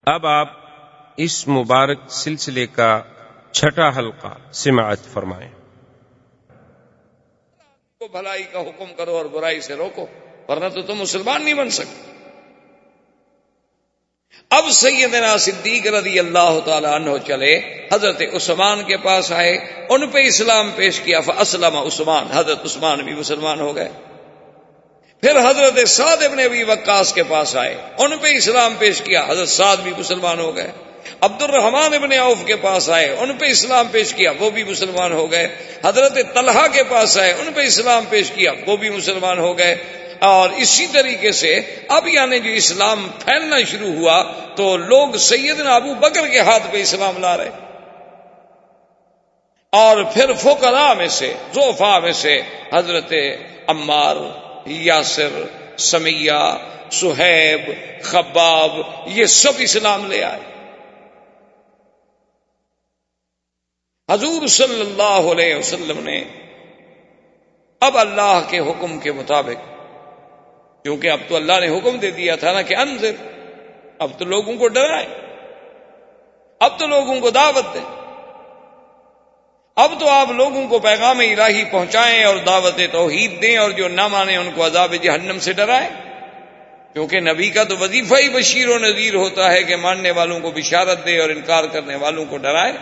اب آپ اس مبارک سلسلے کا چھٹا حلقہ سماعت فرمائیں۔ کو بھلائی کا حکم کرو اور برائی سے روکو، ورنہ تو تم مسلمان نہیں بن سکتے۔ اب سیدنا صدیق رضی اللہ تعالی عنہ چلے، حضرت عثمان کے پاس آئے، ان پہ اسلام پیش کیا، فاسلم عثمان، حضرت عثمان بھی مسلمان ہو گئے۔ پھر حضرت سعد ابن ابی وقاص کے پاس آئے، ان پہ اسلام پیش کیا، حضرت سعد بھی مسلمان ہو گئے۔ عبد الرحمن ابن عوف کے پاس آئے، ان پہ اسلام پیش کیا، وہ بھی مسلمان ہو گئے۔ حضرت طلحہ کے پاس آئے، ان پہ اسلام پیش کیا، وہ بھی مسلمان ہو گئے۔ اور اسی طریقے سے اب یعنی جو اسلام پھیلنا شروع ہوا تو لوگ سیدنا ابو بکر کے ہاتھ پہ اسلام لا رہے، اور پھر فقراء میں سے، ضعفاء میں سے حضرت عمار، یاسر، سمیہ، صہیب، خباب، یہ سب اسلام لے آئے۔ حضور صلی اللہ علیہ وسلم نے اب اللہ کے حکم کے مطابق، کیونکہ اب تو اللہ نے حکم دے دیا تھا نا کہ انذر، اب تو لوگوں کو ڈرائیں، اب تو لوگوں کو دعوت دیں، اب تو آپ لوگوں کو پیغام الہی پہنچائیں اور دعوت توحید دیں، اور جو نہ مانے ان کو عذاب جہنم سے ڈرائیں، کیونکہ نبی کا تو وظیفہ ہی بشیر و نذیر ہوتا ہے کہ ماننے والوں کو بشارت دے اور انکار کرنے والوں کو ڈرائے۔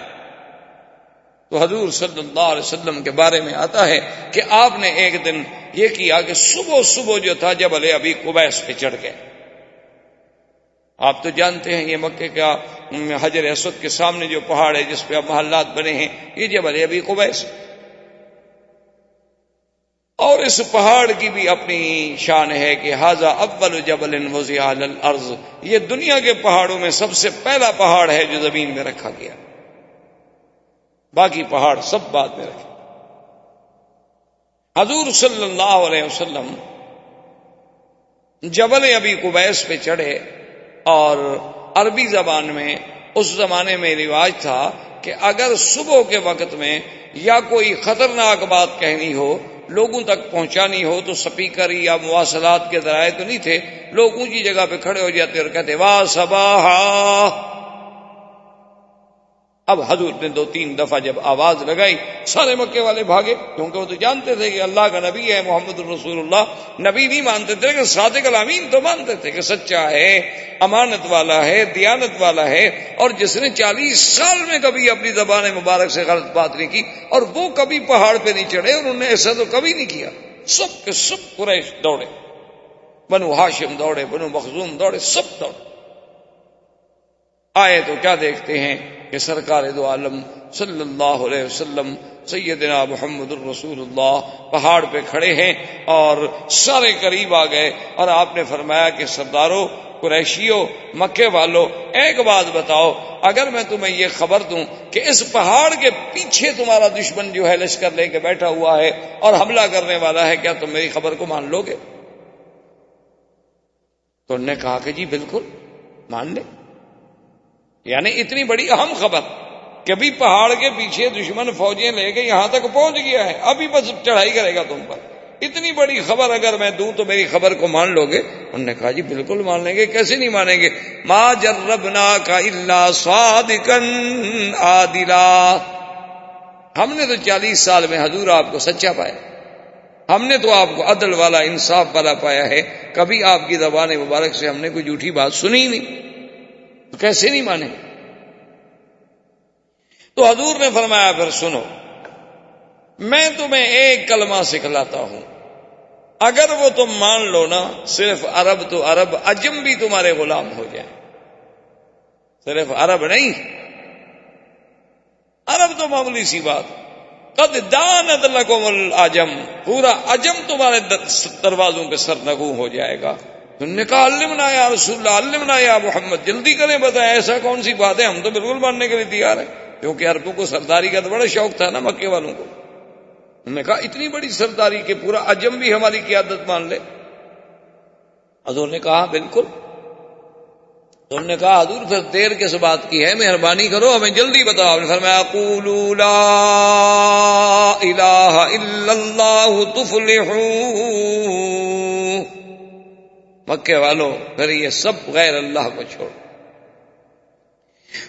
تو حضور صلی اللہ علیہ وسلم کے بارے میں آتا ہے کہ آپ نے ایک دن یہ کیا کہ صبح جو تھا جبل ابی قبیس پہ چڑھ گئے۔ آپ تو جانتے ہیں یہ مکے کا حجر اسود کے سامنے جو پہاڑ ہے جس پہ اب محلات بنے ہیں، یہ جبل ابی قبیس، اور اس پہاڑ کی بھی اپنی شان ہے کہ ھذا اول جبل وضع علی الارض، یہ دنیا کے پہاڑوں میں سب سے پہلا پہاڑ ہے جو زمین میں رکھا گیا، باقی پہاڑ سب بعد میں رکھے۔ حضور صلی اللہ علیہ وسلم جبل ابی قبیس پہ چڑھے، اور عربی زبان میں اس زمانے میں رواج تھا کہ اگر صبح کے وقت میں یا کوئی خطرناک بات کہنی ہو، لوگوں تک پہنچانی ہو، تو سپیکر یا مواصلات کے ذرائع تو نہیں تھے، لوگ اونچی جگہ پہ کھڑے ہو جاتے اور کہتے واہ صباحا۔ اب حضور نے 2-3 دفعہ جب آواز لگائی، سارے مکے والے بھاگے، کیونکہ وہ تو جانتے تھے کہ اللہ کا نبی ہے محمد الرسول اللہ۔ نبی نہیں مانتے تھے کہ صادق الامین تو مانتے تھے کہ سچا ہے، امانت والا ہے، دیانت والا ہے، اور جس نے 40 سال میں کبھی اپنی زبان مبارک سے غلط بات نہیں کی، اور وہ کبھی پہاڑ پہ نہیں چڑھے، اور انہوں نے ایسا تو کبھی نہیں کیا۔ سب کے سب قریش دوڑے، بنو ہاشم دوڑے، بنو مخزوم دوڑے، سب دوڑے۔ آئے تو کیا دیکھتے ہیں کہ سرکار دو عالم صلی اللہ علیہ وسلم سیدنا محمد الرسول اللہ پہاڑ پہ کھڑے ہیں، اور سارے قریب آ گئے، اور آپ نے فرمایا کہ سرداروں، قریشیوں، مکے والوں، ایک بات بتاؤ، اگر میں تمہیں یہ خبر دوں کہ اس پہاڑ کے پیچھے تمہارا دشمن جو ہے لشکر لے کے بیٹھا ہوا ہے اور حملہ کرنے والا ہے، کیا تم میری خبر کو مان لو گے؟ تو انہوں نے کہا کہ جی بالکل مان لیں۔ یعنی اتنی بڑی اہم خبر، کبھی پہاڑ کے پیچھے دشمن فوجیں لے کے یہاں تک پہنچ گیا ہے، ابھی بس چڑھائی کرے گا تم پر، اتنی بڑی خبر اگر میں دوں تو میری خبر کو مان لو گے؟ انہوں نے کہا جی بالکل مان لیں گے، کیسے نہیں مانیں گے؟ ما جربناک الا صادقا عادلا، ہم نے تو 40 سال میں حضور آپ کو سچا پایا، ہم نے تو آپ کو عدل والا، انصاف والا پایا ہے، کبھی آپ کی زبان مبارک سے ہم نے کوئی جھوٹی بات سنی ہی نہیں، تو کیسے نہیں مانے؟ تو حضور نے فرمایا پھر سنو، میں تمہیں ایک کلمہ سکھلاتا ہوں، اگر وہ تم مان لو نا، صرف عرب تو عرب، عجم بھی تمہارے غلام ہو جائیں، صرف عرب نہیں، عرب تو معمولی سی بات، قد دانت لکم العجم، پورا عجم تمہارے دروازوں پہ سرنگوں ہو جائے گا۔ انہوں نے کہا علمنا یا رسول اللہ، علمنا یا محمد، جلدی کریں بتائیں ایسا کون سی بات ہے، ہم تو بالکل ماننے کے لیے تیار ہیں، کیونکہ عربوں کو سرداری کا تو بڑا شوق تھا نا مکے والوں کو۔ انہوں نے کہا اتنی بڑی سرداری کہ پورا عجم بھی ہماری قیادت مان لے؟ حضور نے کہا بالکل۔ تو انہوں نے کہا حضور پھر دیر کس بات کی ہے، مہربانی کرو ہمیں جلدی بتاؤ۔ آپ نے فرمایا قولوا لا الہ الا اللہ تفلحوا، مکے والوں پھر یہ سب غیر اللہ کو چھوڑ،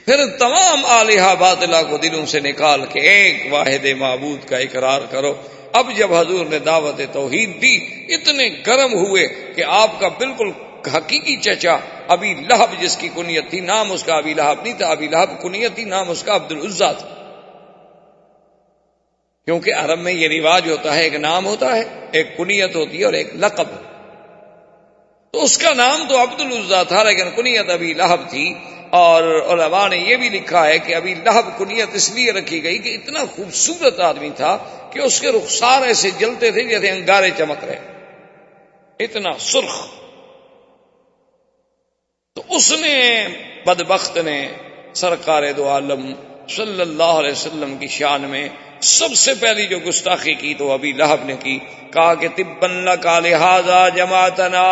پھر تمام آلہہ باطلہ کو دلوں سے نکال کے ایک واحد معبود کا اقرار کرو۔ اب جب حضور نے دعوت توحید دی، اتنے گرم ہوئے کہ آپ کا بالکل حقیقی چچا ابی لہب، جس کی کنیت تھی، نام اس کا ابی لہب نہیں تھا، ابی لہب کنیت تھی، نام اس کا عبد العزیٰ تھا، کیونکہ عرب میں یہ رواج ہوتا ہے، ایک نام ہوتا ہے، ایک کنیت ہوتی ہے اور ایک لقب۔ تو اس کا نام تو عبد العزیٰ تھا لیکن کنیت ابی لہب تھی، اور علماء نے یہ بھی لکھا ہے کہ ابی لہب کنیت اس لیے رکھی گئی کہ اتنا خوبصورت آدمی تھا کہ اس کے رخسار ایسے جلتے تھے جیسے انگارے چمک رہے، اتنا سرخ۔ تو اس نے، بدبخت نے، سرکار دو عالم صلی اللہ علیہ وسلم کی شان میں سب سے پہلی جو گستاخی کی تو ابی لہب نے کی، کہا کہ تبا لک لہذا جماعتنا،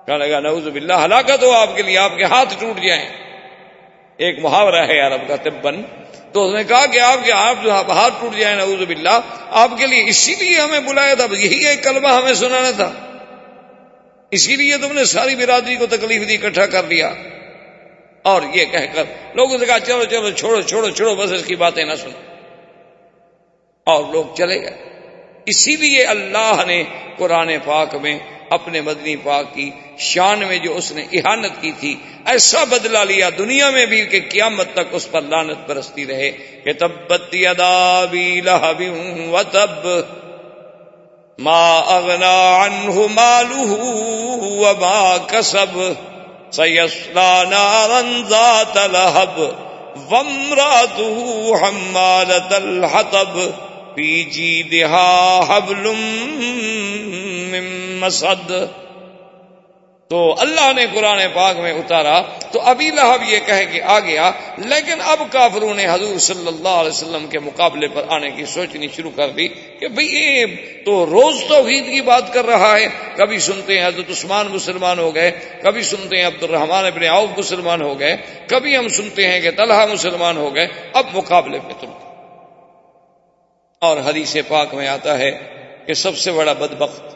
کہنے لگا نعوذ باللہ، ہلاکت ہو آپ کے لیے، آپ کے ہاتھ ٹوٹ جائیں۔ ایک محاورہ ہے عرب کا تبن، تو اس نے کہا کہ آپ کے ہاتھ ٹوٹ جائیں، نعوذ باللہ، آپ کے لیے اسی لیے ہمیں بلایا تھا، یہی ایک کلمہ ہمیں سنانا تھا، اسی لیے تم نے ساری برادری کو تکلیف دی، اکٹھا کر لیا۔ اور یہ کہہ کر لوگوں سے کہا چلو چلو چھوڑو چھوڑو چھوڑو، بس اس کی باتیں نہ سنو، اور لوگ چلے گئے۔ اسی لیے اللہ نے قرآن پاک میں اپنے مدنی پاک کی شان میں جو اس نے اہانت کی تھی، ایسا بدلہ لیا دنیا میں بھی کہ قیامت تک اس پر لعنت برستی رہے کہ تبت یدا ابی لہب وتب ما اغنی عنہ مالہ وما کسب سیصلی نارا ذات لہب وامرأتہ حمالۃ الحطب فی جیدہا حبل من مسد۔ تو اللہ نے قرآن پاک میں اتارا تو ابی لہب یہ کہہ کے آ گیا، لیکن اب کافروں نے حضور صلی اللہ علیہ وسلم کے مقابلے پر آنے کی سوچنی شروع کر دی کہ بھئی یہ تو روز توحید کی بات کر رہا ہے، کبھی سنتے ہیں حضرت عثمان مسلمان ہو گئے، کبھی سنتے ہیں عبد الرحمن بن عوف مسلمان ہو گئے، کبھی ہم سنتے ہیں کہ طلحہ مسلمان ہو گئے، اب مقابلے پہ تم۔ اور حدیث پاک میں آتا ہے کہ سب سے بڑا بدبخت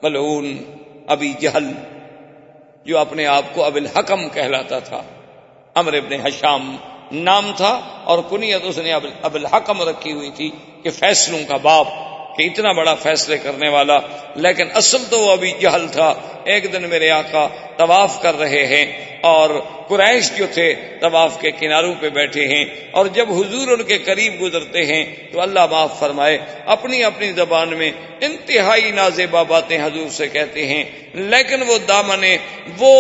ملعون ابی جہل، جو اپنے آپ کو ابو الحکم کہلاتا تھا، عمرو ابن حشام نام تھا اور کنیت اس نے ابو الحکم رکھی ہوئی تھی کہ فیصلوں کا باپ، کہ اتنا بڑا فیصلے کرنے والا، لیکن اصل تو وہ ابی جہل تھا۔ ایک دن میرے آقا طواف کر رہے ہیں اور قریش جو تھے طواف کے کناروں پہ بیٹھے ہیں، اور جب حضور ان کے قریب گزرتے ہیں تو اللہ معاف فرمائے اپنی اپنی زبان میں انتہائی نازیبا باتیں حضور سے کہتے ہیں، لیکن وہ دامن، وہ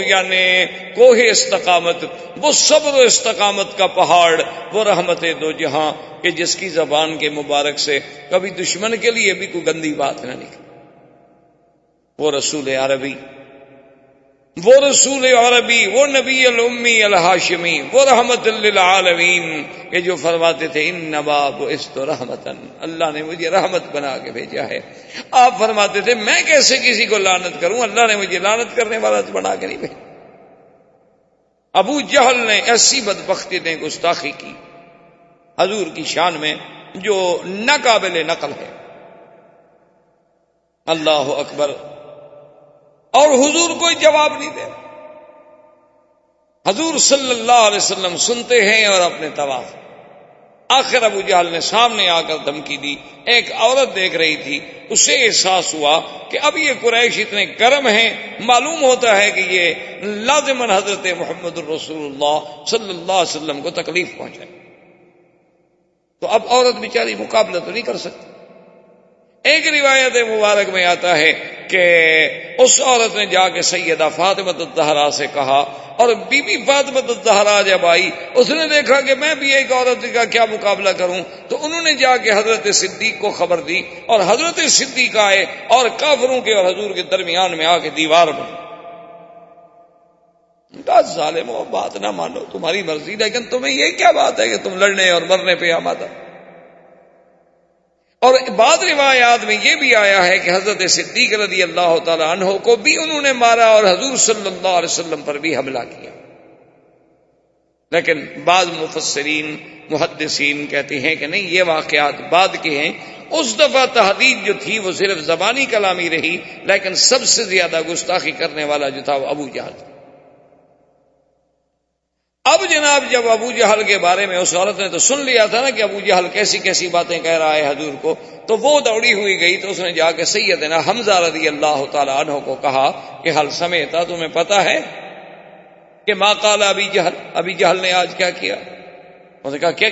یعنی کوہ استقامت، وہ صبر و استقامت کا پہاڑ، وہ رحمت دو جہاں کہ جس کی زبان کے مبارک سے کبھی دشمن کے لیے بھی کوئی گندی بات نہ نکلی، وہ رسول عربی، وہ رسول عربی، وہ نبی الامی الہاشمی، وہ رحمت للعالمین، کہ جو فرماتے تھے انما بعثت رحمتن، اللہ نے مجھے رحمت بنا کے بھیجا ہے۔ آپ فرماتے تھے میں کیسے کسی کو لعنت کروں، اللہ نے مجھے لعنت کرنے والا بنا کے نہیں بھیجا۔ ابو جہل نے ایسی بدبختی نے گستاخی کی حضور کی شان میں جو ناقابل نقل ہے۔ اللہ اکبر، اور حضور کوئی جواب نہیں دے، حضور صلی اللہ علیہ وسلم سنتے ہیں اور اپنے طواف۔ آخر ابو جہل نے سامنے آ کر دھمکی دی، ایک عورت دیکھ رہی تھی، اسے احساس ہوا کہ اب یہ قریش اتنے گرم ہیں، معلوم ہوتا ہے کہ یہ لازماً حضرت محمد الرسول اللہ صلی اللہ علیہ وسلم کو تکلیف پہنچائے، تو اب عورت بیچاری مقابلہ تو نہیں کر سکتی۔ ایک روایت مبارک میں آتا ہے کہ اس عورت نے جا کے سیدہ فاطمہ الزہرا سے کہا، اور بی بی فاطمہ الزہرا جب آئی اس نے دیکھا کہ میں بھی ایک عورت کا کیا مقابلہ کروں، تو انہوں نے جا کے حضرت صدیق کو خبر دی، اور حضرت صدیق آئے اور کافروں کے اور حضور کے درمیان میں آ کے دیوار بنی۔ ظالمو، بات نہ مانو، تمہاری مرضی، لیکن تمہیں یہ کیا بات ہے کہ تم لڑنے اور مرنے پہ آمادہ۔ اور بعض روایات میں یہ بھی آیا ہے کہ حضرت صدیق رضی اللہ تعالی عنہ کو بھی انہوں نے مارا اور حضور صلی اللہ علیہ وسلم پر بھی حملہ کیا، لیکن بعض مفسرین محدثین کہتے ہیں کہ نہیں، یہ واقعات بعد کے ہیں۔ اس دفعہ تحدید جو تھی وہ صرف زبانی کلامی رہی، لیکن سب سے زیادہ گستاخی کرنے والا جو تھا وہ ابو جہل۔ اب اب جناب جب ابو جہل کے بارے میں اس عورت نے تو سن لیا تھا نا کہ ابو جہل کیسی کیسی باتیں کہہ رہا ہے حضور کو، تو وہ دوڑی ہوئی گئی تو اس نے جا کے سیدنا حمزہ رضی اللہ تعالی عنہ کو کہا کہ حل سمیتا، تمہیں پتا ہے کہ ما قال ابی جہل نے آج کیا کیا؟ انہوں نے کہا کیا؟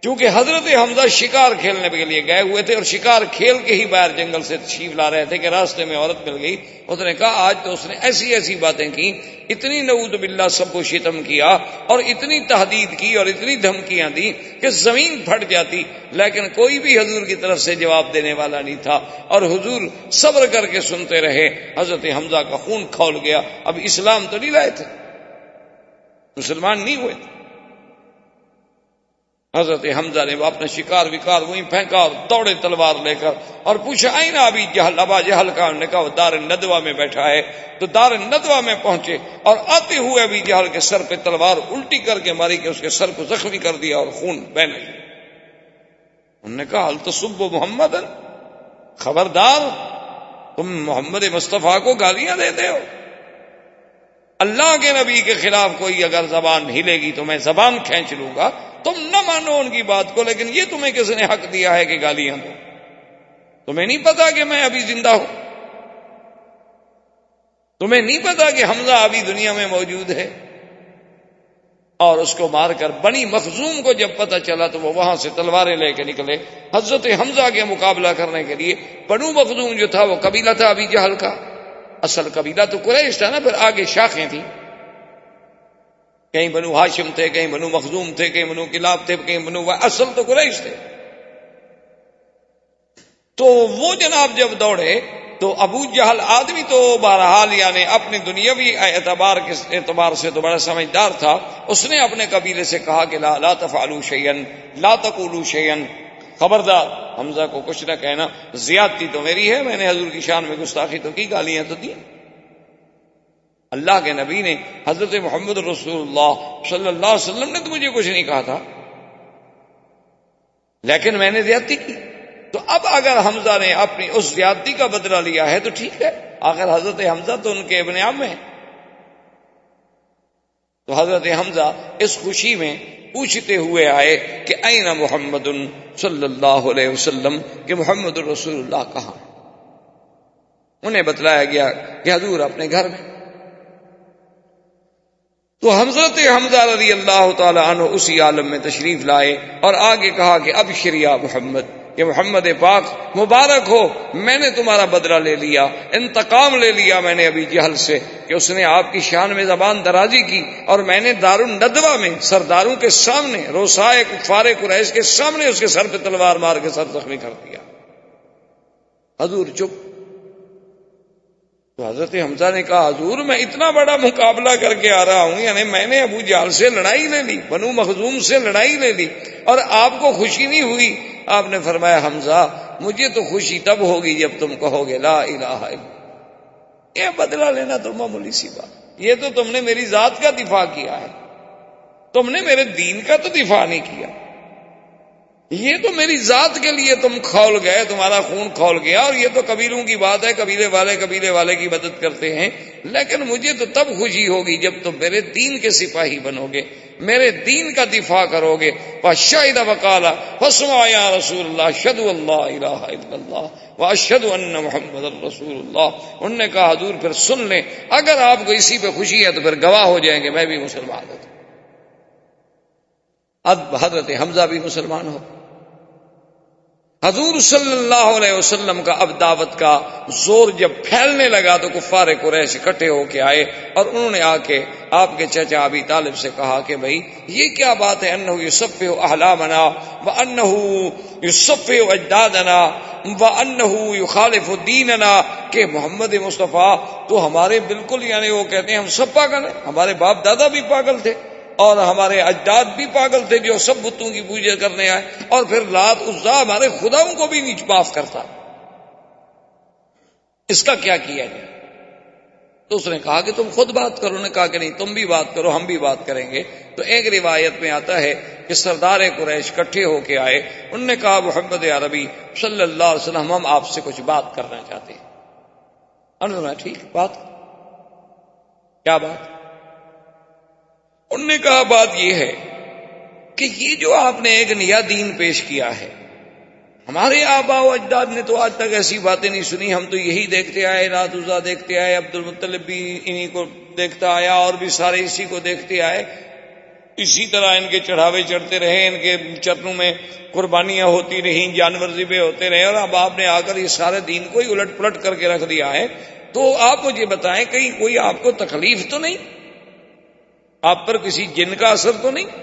کیونکہ حضرت حمزہ شکار کھیلنے کے لیے گئے ہوئے تھے اور شکار کھیل کے ہی باہر جنگل سے تشریف لا رہے تھے کہ راستے میں عورت مل گئی. اس نے کہا آج تو اس نے ایسی ایسی باتیں کی، اتنی نعوذ باللہ سب کو شتم کیا اور اتنی تحدید کی اور اتنی دھمکیاں دی کہ زمین پھٹ جاتی، لیکن کوئی بھی حضور کی طرف سے جواب دینے والا نہیں تھا اور حضور صبر کر کے سنتے رہے. حضرت حمزہ کا خون کھول گیا. اب اسلام تو نہیں لائے تھے، مسلمان نہیں ہوئے تھے. حضرت حمزہ نے اپنا شکار وکار وہیں پھینکا اور دوڑے تلوار لے کر اور پوچھا آئین ابی جہل، ابا جہل کا. انہوں نے کہا وہ دار الندوہ میں بیٹھا ہے. تو دار الندوہ میں پہنچے اور آتے ہوئے ابی جہل کے سر پہ تلوار الٹی کر کے ماری کہ اس کے سر کو زخمی کر دیا اور خون بہنے لگا. انہوں نے کہا حل تسب محمد، خبردار تم محمد مصطفیٰ کو گالیاں دیتے ہو. اللہ کے نبی کے خلاف کوئی اگر زبان ہلے گی تو میں زبان کھینچ لوں گا. تم نہ مانو ان کی بات کو، لیکن یہ تمہیں کس نے حق دیا ہے کہ گالیاں دو؟ تمہیں نہیں پتا کہ میں ابھی زندہ ہوں؟ تمہیں نہیں پتا کہ حمزہ ابھی دنیا میں موجود ہے؟ اور اس کو مار کر بنی مخزوم کو جب پتا چلا تو وہ وہاں سے تلواریں لے کے نکلے حضرت حمزہ کے مقابلہ کرنے کے لیے. بنو مخزوم جو تھا وہ قبیلہ تھا ابی جہل کا، اصل قبیلہ تو قریش تھا نا، پھر آگے شاخیں تھیں، کہیں بنو ہاشم تھے، کہیں بنو مخزوم تھے، کہیں بنو کلاب تھے، کہیں بنو، اصل تو قریش تھے. تو وہ جناب جب دوڑے تو ابو جہل آدمی تو بہرحال یعنی اپنی دنیاوی اعتبار سے تو بڑا سمجھدار تھا. اس نے اپنے قبیلے سے کہا کہ لا تفعلوا شیئا لا تقولوا شیئا، خبردار حمزہ کو کچھ نہ کہنا، زیادتی تو میری ہے، میں نے حضور کی شان میں گستاخی تو کی، گالیاں تو دی. اللہ کے نبی نے، حضرت محمد رسول اللہ صلی اللہ علیہ وسلم نے تو مجھے کچھ نہیں کہا تھا، لیکن میں نے زیادتی کی. تو اب اگر حمزہ نے اپنی اس زیادتی کا بدلہ لیا ہے تو ٹھیک ہے، آخر حضرت حمزہ تو ان کے ابن عم ہیں. تو حضرت حمزہ اس خوشی میں پوچھتے ہوئے آئے کہ این محمد صلی اللہ علیہ وسلم، کہ محمد رسول اللہ کہاں؟ انہیں بتلایا گیا کہ حضور اپنے گھر میں. تو حضرت حمزہ رضی اللہ تعالی عنہ اسی عالم میں تشریف لائے اور آگے کہا کہ ابشر یا محمد، کہ محمد پاک مبارک ہو، میں نے تمہارا بدلہ لے لیا، انتقام لے لیا میں نے ابی جہل سے کہ اس نے آپ کی شان میں زبان درازی کی، اور میں نے دار الندوہ میں سرداروں کے سامنے، روسائے کفار قریش کے سامنے اس کے سر پہ تلوار مار کے سر زخمی کر دیا. حضور چپ. تو حضرت حمزہ نے کہا حضور میں اتنا بڑا مقابلہ کر کے آ رہا ہوں، یعنی میں نے ابو جہل سے لڑائی لے لی، بنو مخزوم سے لڑائی لے لی، اور آپ کو خوشی نہیں ہوئی. آپ نے فرمایا حمزہ مجھے تو خوشی تب ہوگی جب تم کہو گے لا الہ الا اللہ. یہ بدلہ لینا تو معمولی سی بات، یہ تو تم نے میری ذات کا دفاع کیا ہے، تم نے میرے دین کا تو دفاع نہیں کیا. یہ تو میری ذات کے لیے تم کھول گئے، تمہارا خون کھول گیا، اور یہ تو قبیلوں کی بات ہے، قبیلے والے کی مدد کرتے ہیں، لیکن مجھے تو تب خوشی ہوگی جب تم میرے دین کے سپاہی بنو گے، میرے دین کا دفاع کرو گے. فشہد وقال فاسمع یا رسول اللہ اشہد ان لا الہ الا اللہ واشہد ان محمد رسول اللہ. انہوں نے کہا حضور پھر سن لیں، اگر آپ کو اسی پہ خوشی ہے تو پھر گواہ ہو جائیں گے میں بھی مسلمان ہوں. اب حضرت حمزہ بھی مسلمان ہو. حضور صلی اللہ علیہ وسلم کا اب دعوت کا زور جب پھیلنے لگا تو کفار قریش اکٹھے ہو کے آئے اور انہوں نے آ کے آپ کے چچا ابی طالب سے کہا کہ بھائی یہ کیا بات ہے، انہ یصفح احلامنا وانہ یصفح اجدادنا وانہ یخالف دیننا، کہ محمد مصطفیٰ تو ہمارے بالکل یعنی وہ کہتے ہیں ہم سب پاگل ہیں، ہمارے باپ دادا بھی پاگل تھے اور ہمارے اجداد بھی پاگل تھے جو سب بتوں کی پوجا کرنے آئے، اور پھر لات عزا ہمارے خداؤں کو بھی نہیں معاف کرتا، اس کا کیا کیا جائے؟ تو اس نے کہا کہ تم خود بات کرو. نے کہا کہ نہیں تم بھی بات کرو، ہم بھی بات کریں گے. تو ایک روایت میں آتا ہے کہ سردار قریش اکٹھے ہو کے آئے، انہوں نے کہا محمد عربی صلی اللہ علیہ وسلم ہم آپ سے کچھ بات کرنا چاہتے ہیں. انہوں نے ٹھیک بات، کیا بات؟ انہوں نے نے کہا بات یہ ہے کہ یہ جو آپ نے ایک نیا دین پیش کیا ہے، ہمارے آباء و اجداد نے تو آج تک ایسی باتیں نہیں سنی، ہم تو یہی دیکھتے آئے، لات عزیٰ دیکھتے آئے، عبد المطلب بھی انہی کو دیکھتا آیا، اور بھی سارے اسی کو دیکھتے آئے، اسی طرح ان کے چڑھاوے چڑھتے رہے، ان کے چرنوں میں قربانیاں ہوتی رہیں، جانور ذبح ہوتے رہے، اور اب آپ نے آ کر یہ سارے دین کو ہی الٹ پلٹ کر کے رکھ دیا ہے۔ تو آپ مجھے بتائیں، کہیں کوئی آپ کو تکلیف تو نہیں؟ آپ پر کسی جن کا اثر تو نہیں؟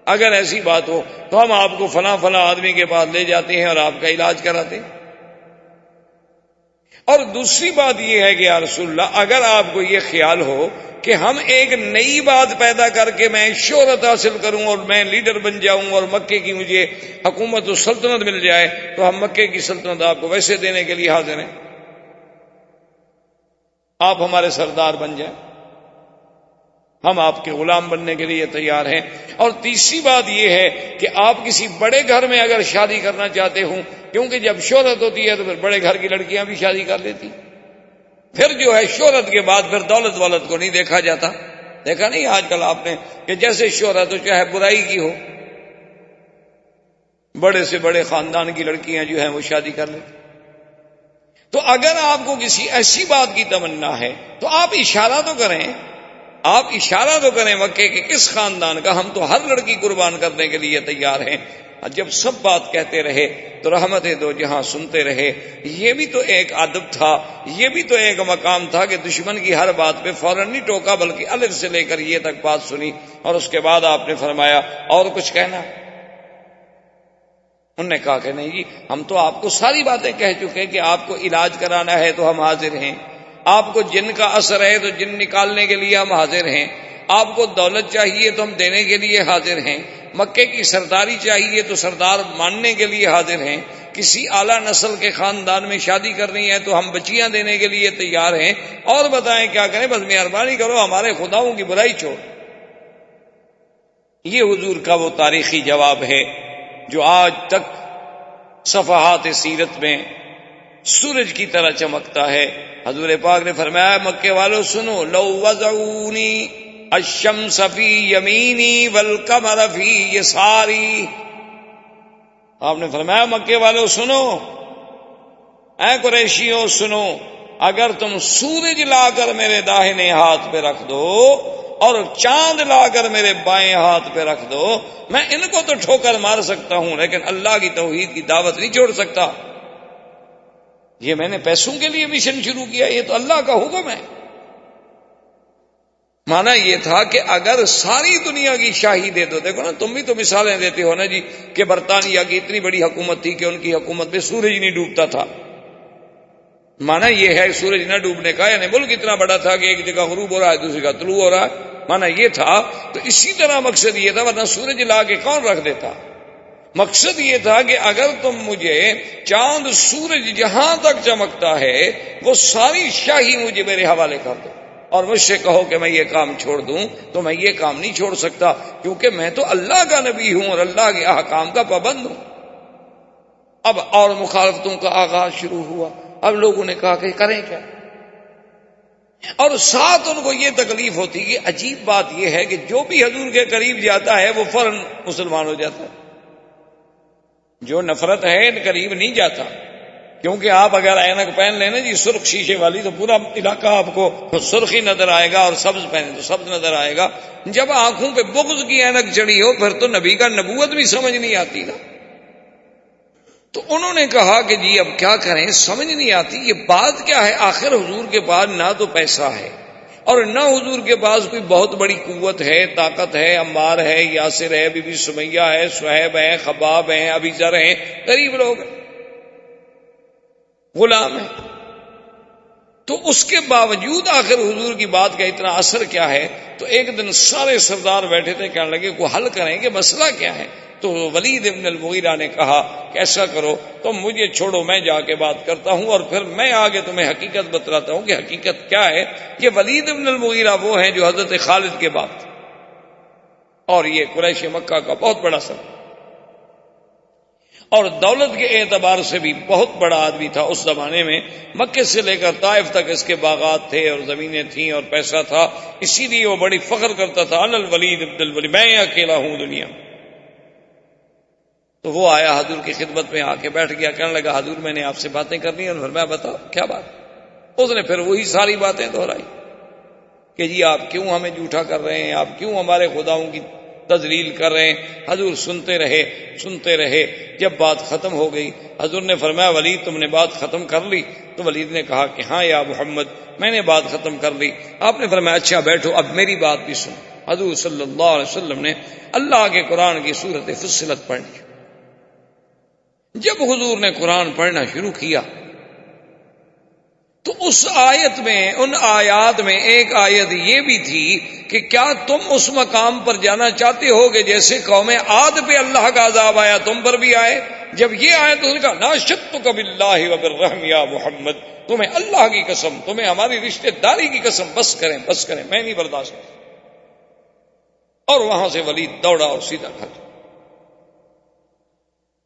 اگر ایسی بات ہو تو ہم آپ کو فلاں فلاں آدمی کے پاس لے جاتے ہیں اور آپ کا علاج کراتے ہیں۔ اور دوسری بات یہ ہے کہ یا رسول اللہ، اگر آپ کو یہ خیال ہو کہ ہم ایک نئی بات پیدا کر کے میں شہرت حاصل کروں اور میں لیڈر بن جاؤں اور مکے کی مجھے حکومت و سلطنت مل جائے، تو ہم مکے کی سلطنت آپ کو ویسے دینے کے لیے حاضر ہیں، آپ ہمارے سردار بن جائیں، ہم آپ کے غلام بننے کے لیے تیار ہیں۔ اور تیسری بات یہ ہے کہ آپ کسی بڑے گھر میں اگر شادی کرنا چاہتے ہوں، کیونکہ جب شہرت ہوتی ہے تو پھر بڑے گھر کی لڑکیاں بھی شادی کر لیتی، پھر جو ہے شہرت کے بعد پھر دولت والت کو نہیں دیکھا جاتا۔ دیکھا نہیں آج کل آپ نے کہ جیسے شہرت ہو چاہے برائی کی ہو، بڑے سے بڑے خاندان کی لڑکیاں جو ہیں وہ شادی کر لیتی۔ تو اگر آپ کو کسی ایسی بات کی تمنا ہے تو آپ اشارہ تو کریں، آپ اشارہ تو کریں مکے کے کس خاندان کا، ہم تو ہر لڑکی قربان کرنے کے لیے تیار ہیں۔ جب سب بات کہتے رہے تو رحمت دو جہاں سنتے رہے۔ یہ بھی تو ایک ادب تھا، یہ بھی تو ایک مقام تھا کہ دشمن کی ہر بات پہ فوراً نہیں ٹوکا، بلکہ الف سے لے کر یہ تک بات سنی، اور اس کے بعد آپ نے فرمایا اور کچھ کہنا؟ انہوں نے کہا کہ نہیں جی، ہم تو آپ کو ساری باتیں کہہ چکے کہ آپ کو علاج کرانا ہے تو ہم حاضر ہیں، آپ کو جن کا اثر ہے تو جن نکالنے کے لیے ہم حاضر ہیں، آپ کو دولت چاہیے تو ہم دینے کے لیے حاضر ہیں، مکے کی سرداری چاہیے تو سردار ماننے کے لیے حاضر ہیں، کسی اعلیٰ نسل کے خاندان میں شادی کرنی ہے تو ہم بچیاں دینے کے لیے تیار ہیں، اور بتائیں کیا کریں، بس مہربانی کرو ہمارے خداؤں کی برائی چھوڑ۔ یہ حضور کا وہ تاریخی جواب ہے جو آج تک صفحات سیرت میں سورج کی طرح چمکتا ہے۔ حضور پاک نے فرمایا مکے والوں سنو، لو وضعونی الشمس فی یمینی والقمر فی یساری، آپ نے فرمایا مکے والوں سنو، اے قریشیوں سنو، اگر تم سورج لا کر میرے داہنے ہاتھ پہ رکھ دو اور چاند لا کر میرے بائیں ہاتھ پہ رکھ دو، میں ان کو تو ٹھوکر مار سکتا ہوں لیکن اللہ کی توحید کی دعوت نہیں چھوڑ سکتا۔ یہ میں نے پیسوں کے لیے مشن شروع کیا، یہ تو اللہ کا حکم ہے۔ مانا یہ تھا کہ اگر ساری دنیا کی شاہی دے دو، دیکھو نا تم بھی تو مثالیں دیتے ہو نا جی کہ برطانیہ کی اتنی بڑی حکومت تھی کہ ان کی حکومت میں سورج نہیں ڈوبتا تھا، مانا یہ ہے سورج نہ ڈوبنے کا، یعنی ملک اتنا بڑا تھا کہ ایک جگہ غروب ہو رہا ہے دوسری کا طلوع ہو رہا ہے، مانا یہ تھا۔ تو اسی طرح مقصد یہ تھا، ورنہ سورج لا کے کون رکھ دیتا؟ مقصد یہ تھا کہ اگر تم مجھے چاند سورج جہاں تک چمکتا ہے وہ ساری شاہی مجھے میرے حوالے کر دو، اور مجھ سے کہو کہ میں یہ کام چھوڑ دوں تو میں یہ کام نہیں چھوڑ سکتا، کیونکہ میں تو اللہ کا نبی ہوں اور اللہ کے احکام کا پابند ہوں۔ اب اور مخالفتوں کا آغاز شروع ہوا۔ اب لوگوں نے کہا کہ کریں کیا، اور ساتھ ان کو یہ تکلیف ہوتی کہ عجیب بات یہ ہے کہ جو بھی حضور کے قریب جاتا ہے وہ فوراً مسلمان ہو جاتا ہے، جو نفرت ہے قریب نہیں جاتا، کیونکہ آپ اگر اینک پہن لینا جی سرخ شیشے والی تو پورا علاقہ آپ کو سرخی نظر آئے گا، اور سبز پہنے تو سبز نظر آئے گا۔ جب آنکھوں پہ بغض کی اینک چڑھی ہو پھر تو نبی کا نبوت بھی سمجھ نہیں آتی نا۔ تو انہوں نے کہا کہ جی اب کیا کریں، سمجھ نہیں آتی یہ بات کیا ہے، آخر حضور کے پاس نہ تو پیسہ ہے اور نہ حضور کے پاس کوئی بہت بڑی قوت ہے، طاقت ہے، عمار ہے، یاسر ہے، بی بی سمیہ ہے، صہیب ہے، خباب ہیں، ابی ذر ہیں، غریب لوگ ہیں، غلام ہیں۔ تو اس کے باوجود آخر حضور کی بات کا اتنا اثر کیا ہے؟ تو ایک دن سارے سردار بیٹھے تھے، کہنے لگے کوئی حل کریں کہ مسئلہ کیا ہے؟ تو ولید ابن المغیرہ نے کہا کہ ایسا کرو تم مجھے چھوڑو، میں جا کے بات کرتا ہوں اور پھر میں آگے تمہیں حقیقت بتلاتا ہوں کہ حقیقت کیا ہے۔ یہ ولید ابن المغیرہ وہ ہیں جو حضرت خالد کے بعد، اور یہ قریش مکہ کا بہت بڑا سر۔ اور دولت کے اعتبار سے بھی بہت بڑا آدمی تھا اس زمانے میں. مکے سے لے کر طائف تک اس کے باغات تھے اور زمینیں تھیں اور پیسہ تھا. اسی لیے وہ بڑی فخر کرتا تھا انا الولید ابن الولید، میں اکیلا ہوں دنیا میں. تو وہ آیا حضور کی خدمت میں، آ کے بیٹھ گیا. کہنے لگا حضور میں نے آپ سے باتیں کرنی ہیں. اور فرمایا بتاؤ کیا بات. اس نے پھر وہی ساری باتیں دہرائی کہ جی آپ کیوں ہمیں جھوٹا کر رہے ہیں، آپ کیوں ہمارے خداؤں کی تذلیل کر رہے ہیں. حضور سنتے رہے. جب بات ختم ہو گئی حضور نے فرمایا ولید تم نے بات ختم کر لی؟ تو ولید نے کہا کہ ہاں یا محمد میں نے بات ختم کر لی. آپ نے فرمایا اچھا بیٹھو اب میری بات بھی سن. حضور صلی اللہ علیہ وسلم نے اللہ کے قرآن کی سورت فصلت پڑھی. جب حضور نے قرآن پڑھنا شروع کیا تو اس آیت میں، ان آیات میں ایک آیت یہ بھی تھی کہ کیا تم اس مقام پر جانا چاہتے ہو کہ جیسے قوم عاد پہ اللہ کا عذاب آیا تم پر بھی آئے. جب یہ آیت اس نے کہا ناشدتک باللہ وبالرحم یا محمد، تمہیں اللہ کی قسم، تمہیں ہماری رشتہ داری کی قسم، بس کریں میں نہیں برداشت. اور وہاں سے ولید دوڑا اور سیدھا گھر.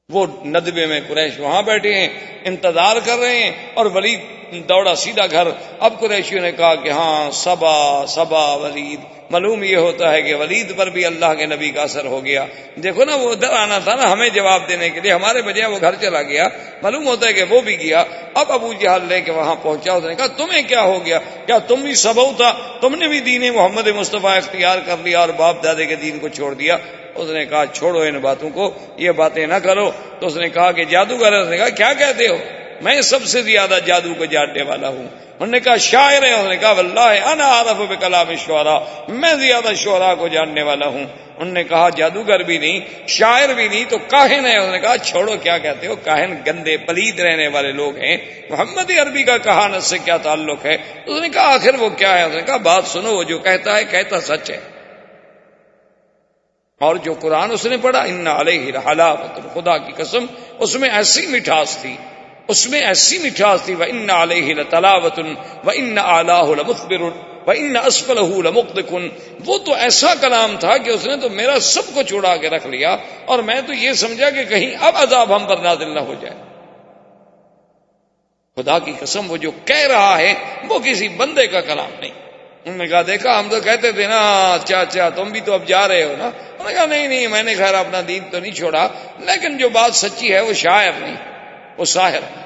وہ ندبے میں قریش وہاں بیٹھے ہیں انتظار کر رہے ہیں اور ولید دوڑا سیدھا گھر. اب قریشیوں نے کہا کہ ہاں صبا ولید. معلوم یہ ہوتا ہے کہ ولید پر بھی اللہ کے نبی کا اثر ہو گیا. دیکھو نا وہ ادھر آنا تھا نا ہمیں جواب دینے کے لیے، ہمارے بجائے وہ گھر چلا گیا. معلوم ہوتا ہے کہ وہ بھی گیا. اب ابو جہل لے کے وہاں پہنچا. اس نے کہا تمہیں کیا ہو گیا؟ کیا تم بھی سبو تھا؟ تم نے بھی دین محمد مصطفیٰ اختیار کر لیا اور باپ دادے کے دین کو چھوڑ دیا؟ اس نے کہا چھوڑو ان باتوں کو، یہ باتیں نہ کرو. تو اس نے کہا کہ جادوگر ہے. اس نے کہا کیا کہتے ہو؟ میں سب سے زیادہ جادو کو جاننے والا ہوں. انہوں نے کہا شاعر ہے. اس نے کہا واللہ انا اعرف بکلام الشعراء، میں زیادہ شعراء کو جاننے والا ہوں. انہوں نے کہا جادوگر بھی نہیں، شاعر بھی نہیں، تو کاہن ہے. انہوں نے کہا چھوڑو کیا کہتے ہو، کاہن گندے پلید رہنے والے لوگ ہیں، محمد عربی کا کہانت سے کیا تعلق ہے؟ اس نے کہا آخر وہ کیا ہے؟ اس نے کہا بات سنو، وہ جو کہتا ہے کہتا سچ ہے. اور جو قرآن اس نے پڑھا ان علیہ لحلاوۃ، خدا کی قسم اس میں ایسی مٹھاس تھی، وَإِنَّ عَلَيْهِ لَتَلَاوَةٌ وَإِنَّ أَعْلَاهُ لَمُثْبِرٌ وَإِنَّ أَسْفَلَهُ لَمُغْدِقٌ. وہ تو ایسا کلام تھا کہ اس نے تو میرا سب کو چھوڑا کے رکھ لیا اور میں تو یہ سمجھا کہ کہیں اب عذاب ہم پر نازل نہ ہو جائے. خدا کی قسم وہ جو کہہ رہا ہے وہ کسی بندے کا کلام نہیں. انہوں نے کہا دیکھا ہم تو کہتے تھے نا اچھا تم بھی تو اب جا رہے ہو نا. انہوں نے کہا نہیں میں نے خیر اپنا دین تو نہیں چھوڑا، لیکن جو بات سچی ہے وہ شاعر نہیں، وہ ساحر ہے.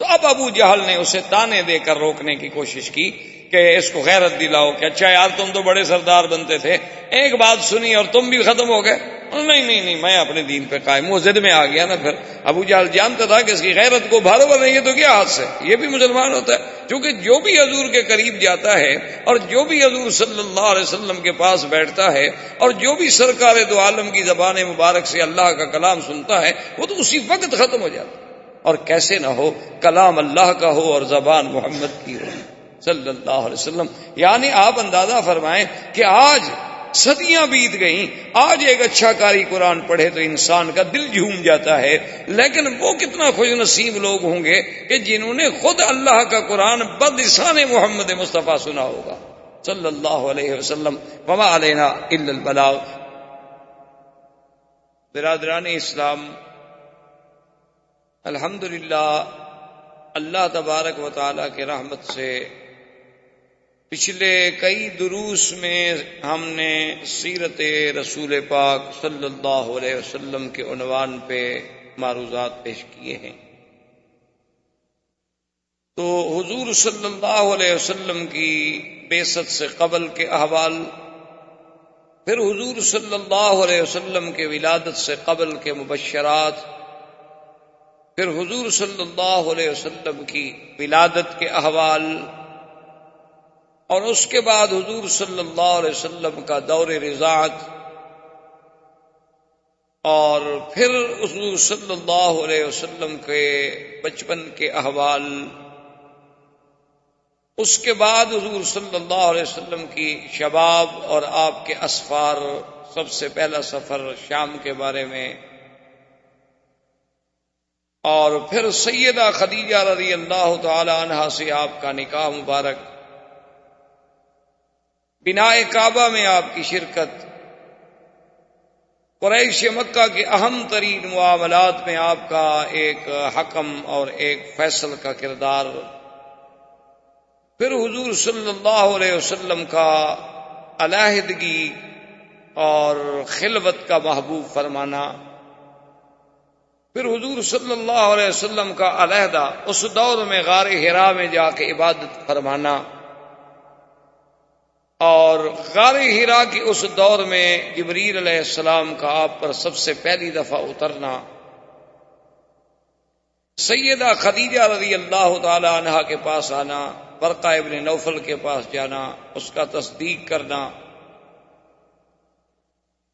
تو اب ابو جہل نے اسے تانے دے کر روکنے کی کوشش کی کہ اس کو غیرت دلاؤ کہ اچھا یار تم تو بڑے سردار بنتے تھے، ایک بات سنی اور تم بھی ختم ہو گئے. نہیں میں اپنے دین پہ قائم. وہ ضد میں آ گیا نا. پھر ابو جہل جانتا تھا کہ اس کی غیرت کو بھارو نہیں ہے تو کیا حد سے یہ بھی مسلمان ہوتا ہے. کیونکہ جو بھی حضور کے قریب جاتا ہے اور جو بھی حضور صلی اللہ علیہ وسلم کے پاس بیٹھتا ہے اور جو بھی سرکار دو عالم کی زبان مبارک سے اللہ کا کلام سنتا ہے وہ تو اسی وقت ختم ہو جاتا ہے. اور کیسے نہ ہو، کلام اللہ کا ہو اور زبان محمد کی ہو صلی اللہ علیہ وسلم. یعنی آپ اندازہ فرمائیں کہ آج صدیاں بیت گئیں، آج ایک اچھا قاری قرآن پڑھے تو انسان کا دل جھوم جاتا ہے. لیکن وہ کتنا خوش نصیب لوگ ہوں گے کہ جنہوں نے خود اللہ کا قرآن بلسان محمد مصطفیٰ سنا ہوگا صلی اللہ علیہ وسلم. وما علینا الا البلاغ. برادران اسلام، الحمدللہ اللہ تبارک و تعالی کے رحمت سے پچھلے کئی دروس میں ہم نے سیرت رسول پاک صلی اللہ علیہ وسلم کے عنوان پہ معروضات پیش کیے ہیں. تو حضور صلی اللہ علیہ وسلم کی بعثت سے قبل کے احوال، پھر حضور صلی اللہ علیہ وسلم کے ولادت سے قبل کے مبشرات، پھر حضور صلی اللہ علیہ وسلم کی ولادت کے احوال، اور اس کے بعد حضور صلی اللہ علیہ وسلم کا دور رضاعت، اور پھر حضور صلی اللہ علیہ وسلم کے بچپن کے احوال، اس کے بعد حضور صلی اللہ علیہ وسلم کی شباب اور آپ کے اسفار، سب سے پہلا سفر شام کے بارے میں، اور پھر سیدہ خدیجہ رضی اللہ تعالی عنہا سے آپ کا نکاح مبارک، بنائے کعبہ میں آپ کی شرکت، قریش مکہ کے اہم ترین معاملات میں آپ کا ایک حکم اور ایک فیصل کا کردار، پھر حضور صلی اللہ علیہ وسلم کا علیحدگی اور خلوت کا محبوب فرمانا، پھر حضور صلی اللہ علیہ وسلم کا علیحدہ اس دور میں غار حرا میں جا کے عبادت فرمانا، اور غار حرا کی اس دور میں جبریل علیہ السلام کا آپ پر سب سے پہلی دفعہ اترنا، سیدہ خدیجہ رضی اللہ تعالی عنہا کے پاس آنا، ورقہ ابن نوفل کے پاس جانا، اس کا تصدیق کرنا،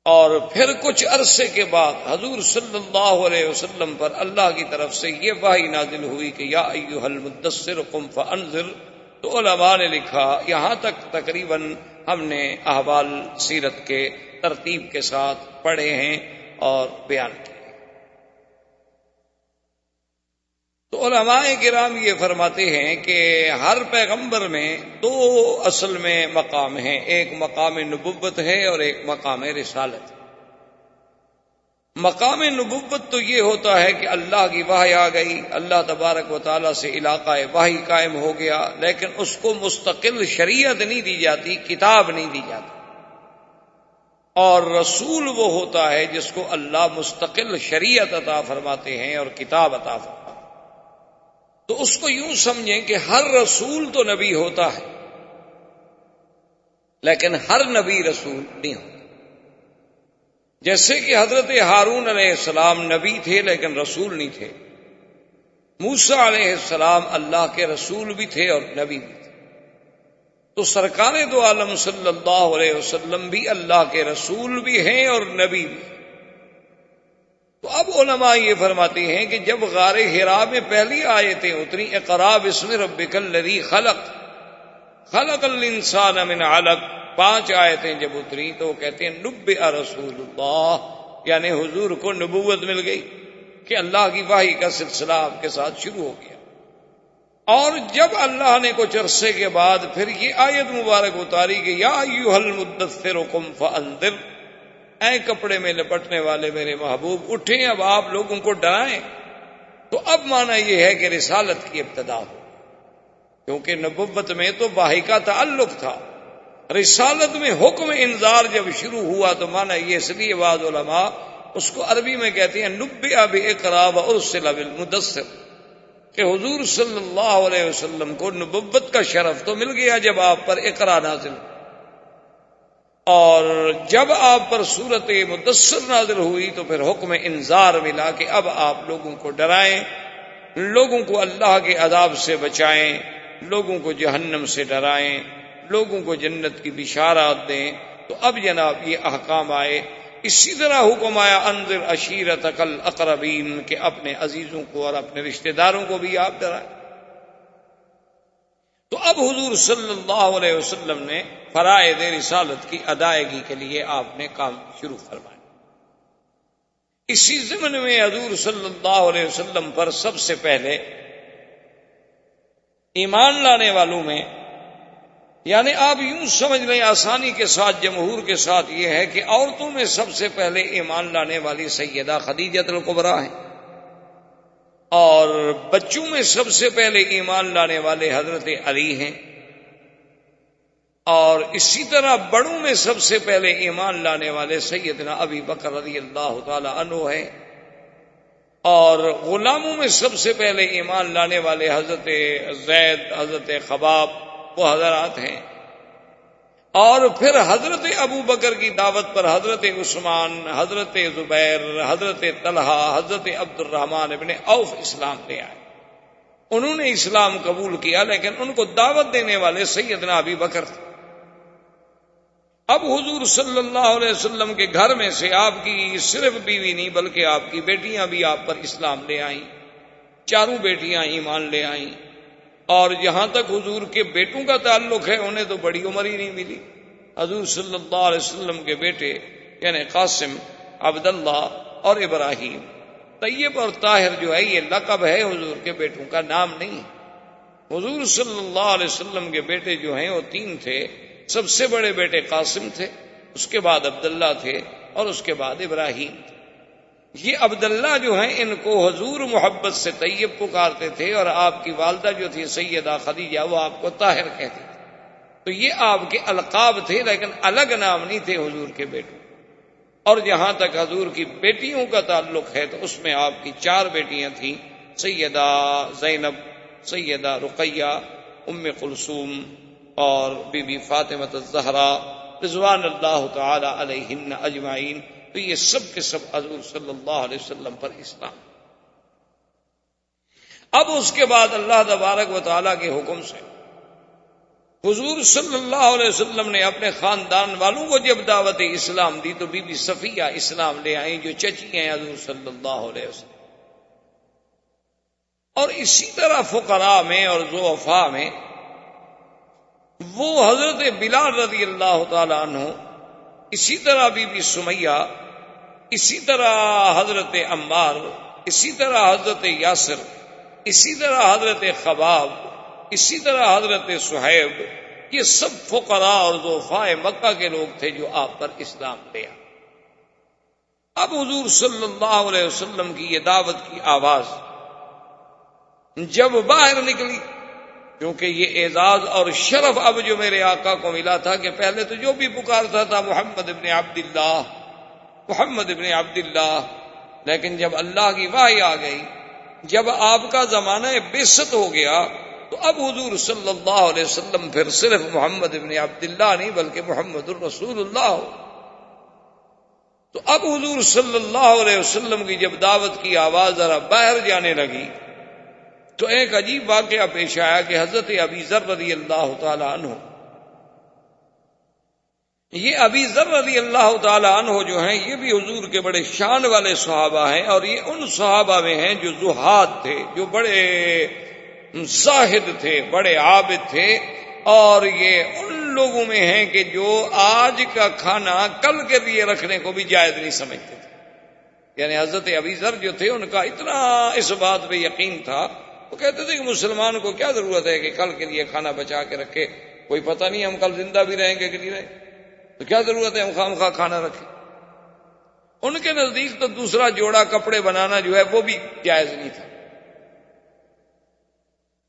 اور پھر کچھ عرصے کے بعد حضور صلی اللہ علیہ وسلم پر اللہ کی طرف سے یہ وحی نازل ہوئی کہ یا ایھا المدثر قم فانذر۔ تو علماء نے لکھا یہاں تک تقریباً ہم نے احوال سیرت کے ترتیب کے ساتھ پڑھے ہیں اور بیان کیے۔ تو علماء کرام یہ فرماتے ہیں کہ ہر پیغمبر میں دو اصل میں مقام ہیں، ایک مقام نبوت ہے اور ایک مقام رسالت ہے۔ مقام نبوت تو یہ ہوتا ہے کہ اللہ کی وحی آ گئی، اللہ تبارک و تعالیٰ سے علاقہ وحی قائم ہو گیا، لیکن اس کو مستقل شریعت نہیں دی جاتی، کتاب نہیں دی جاتی۔ اور رسول وہ ہوتا ہے جس کو اللہ مستقل شریعت عطا فرماتے ہیں اور کتاب عطا فرماتے ہیں۔ تو اس کو یوں سمجھیں کہ ہر رسول تو نبی ہوتا ہے، لیکن ہر نبی رسول نہیں ہوتا۔ جیسے کہ حضرت ہارون علیہ السلام نبی تھے لیکن رسول نہیں تھے، موسیٰ علیہ السلام اللہ کے رسول بھی تھے اور نبی بھی تھے، تو سرکار دو عالم صلی اللہ علیہ وسلم بھی اللہ کے رسول بھی ہیں اور نبی بھی۔ تو اب علماء یہ فرماتے ہیں کہ جب غار حرا میں پہلی آیتیں اتری، اقرا بسم ربک الذی خلق خلق الانسان من علق، 5 آیتیں جب اتری تو وہ کہتے ہیں نبئ رسول اللہ، یعنی حضور کو نبوت مل گئی کہ اللہ کی وحی کا سلسلہ آپ کے ساتھ شروع ہو گیا۔ اور جب اللہ نے کچھ عرصے کے بعد پھر یہ آیت مبارک اتاری کہ یا ایھا المدثر قم فانذر، اے کپڑے میں لپٹنے والے میرے محبوب اٹھیں، اب آپ لوگوں کو ڈرائیں، تو اب معنی یہ ہے کہ رسالت کی ابتدا ہو، کیونکہ نبوت میں تو وحی کا تعلق تھا، رسالت میں حکم انذار جب شروع ہوا تو معنی یہ، اس لیے بعض علماء اس کو عربی میں کہتے ہیں نبئ باقرا وارسل بالمدثر، کہ حضور صلی اللہ علیہ وسلم کو نبوت کا شرف تو مل گیا جب آپ پر اقرا نازل، اور جب آپ پر سورت مدثر نازل ہوئی تو پھر حکم انذار ملا کہ اب آپ لوگوں کو ڈرائیں، لوگوں کو اللہ کے عذاب سے بچائیں، لوگوں کو جہنم سے ڈرائیں، لوگوں کو جنت کی بشارات دیں۔ تو اب جناب یہ احکام آئے۔ اسی طرح حکم آیا انذر عشیرتک الاقربین، کہ اپنے عزیزوں کو اور اپنے رشتہ داروں کو بھی آپ ڈرائیں۔ تو اب حضور صلی اللہ علیہ وسلم نے فرائض رسالت کی ادائیگی کے لیے آپ نے کام شروع فرمایا۔ اسی ضمن میں حضور صلی اللہ علیہ وسلم پر سب سے پہلے ایمان لانے والوں میں، یعنی آپ یوں سمجھ لیں آسانی کے ساتھ، جمہور کے ساتھ، یہ ہے کہ عورتوں میں سب سے پہلے ایمان لانے والی سیدہ خدیجہ الکبریٰ ہیں، اور بچوں میں سب سے پہلے ایمان لانے والے حضرت علی ہیں، اور اسی طرح بڑوں میں سب سے پہلے ایمان لانے والے سیدنا ابی بکر رضی اللہ تعالی عنہ ہیں، اور غلاموں میں سب سے پہلے ایمان لانے والے حضرت زید، حضرت خباب، وہ حضرات ہیں، اور پھر حضرت ابو بکر کی دعوت پر حضرت عثمان، حضرت زبیر، حضرت طلحہ، حضرت عبد الرحمن ابن عوف اسلام لے آئے۔ انہوں نے اسلام قبول کیا لیکن ان کو دعوت دینے والے سیدنا ابی بکر تھے۔ اب حضور صلی اللہ علیہ وسلم کے گھر میں سے آپ کی صرف بیوی نہیں بلکہ آپ کی بیٹیاں بھی آپ پر اسلام لے آئیں، چاروں بیٹیاں ایمان لے آئیں، اور جہاں تک حضور کے بیٹوں کا تعلق ہے انہیں تو بڑی عمر ہی نہیں ملی۔ حضور صلی اللہ علیہ وسلم کے بیٹے یعنی قاسم، عبداللہ اور ابراہیم، طیب اور طاہر جو ہے یہ لقب ہے، حضور کے بیٹوں کا نام نہیں ہے۔ حضور صلی اللہ علیہ وسلم کے بیٹے جو ہیں وہ 3 تھے۔ سب سے بڑے بیٹے قاسم تھے، اس کے بعد عبداللہ تھے، اور اس کے بعد ابراہیم تھے۔ یہ عبداللہ جو ہیں ان کو حضور محبت سے طیب پکارتے تھے، اور آپ کی والدہ جو تھی سیدہ خدیجہ وہ آپ کو طاہر کہتی تھی۔ تو یہ آپ کے القاب تھے، لیکن الگ نام نہیں تھے حضور کے بیٹوں۔ اور جہاں تک حضور کی بیٹیوں کا تعلق ہے تو اس میں آپ کی 4 بیٹیاں تھیں، سیدہ زینب، سیدہ رقیہ، ام کلثوم اور بی بی فاطمہ الزہرا رضوان اللہ تعالی علیہن اجمعین۔ تو یہ سب کے سب حضور صلی اللہ علیہ وسلم پر اسلام۔ اب اس کے بعد اللہ تبارک و تعالیٰ کے حکم سے حضور صلی اللہ علیہ وسلم نے اپنے خاندان والوں کو جب دعوت اسلام دی تو بی بی صفیہ اسلام لے آئیں، جو چچی ہیں حضور صلی اللہ علیہ وسلم۔ اور اسی طرح فقراء میں اور ضعفاء میں وہ حضرت بلال رضی اللہ تعالی عنہ، اسی طرح بی بی سمیہ، اسی طرح حضرت عمار، اسی طرح حضرت یاسر، اسی طرح حضرت خباب، اسی طرح حضرت صہیب، یہ سب فقراء اور ضعفاء مکہ کے لوگ تھے جو آپ پر اسلام لے آئے۔ اب حضور صلی اللہ علیہ وسلم کی یہ دعوت کی آواز جب باہر نکلی، کیونکہ یہ اعزاز اور شرف اب جو میرے آقا کو ملا تھا کہ پہلے تو جو بھی پکارتا تھا محمد ابن عبداللہ، محمد ابن عبداللہ، لیکن جب اللہ کی وحی آ گئی، جب آپ کا زمانہ بعثت ہو گیا، تو اب حضور صلی اللہ علیہ وسلم پھر صرف محمد ابن عبداللہ نہیں بلکہ محمد الرسول اللہ ہو۔ تو اب حضور صلی اللہ علیہ وسلم کی جب دعوت کی آواز ذرا باہر جانے لگی تو ایک عجیب واقعہ پیش آیا کہ حضرت ابی ذر رضی اللہ تعالی عنہ، یہ ابی ذر رضی اللہ تعالی عنہ جو ہیں یہ بھی حضور کے بڑے شان والے صحابہ ہیں، اور یہ ان صحابہ میں ہیں جو زہاد تھے، جو بڑے زاہد تھے، بڑے عابد تھے، اور یہ ان لوگوں میں ہیں کہ جو آج کا کھانا کل کے لیے رکھنے کو بھی جائز نہیں سمجھتے تھے۔ یعنی حضرت ابی ذر جو تھے ان کا اتنا اس بات پہ یقین تھا، وہ کہتے تھے کہ مسلمان کو کیا ضرورت ہے کہ کل کے لیے کھانا بچا کے رکھے، کوئی پتہ نہیں ہم کل زندہ بھی رہیں گے کہ نہیں رہیں، تو کیا ضرورت ہے ہم خواہ کھانا رکھیں۔ ان کے نزدیک تو دوسرا جوڑا کپڑے بنانا جو ہے وہ بھی جائز نہیں تھا۔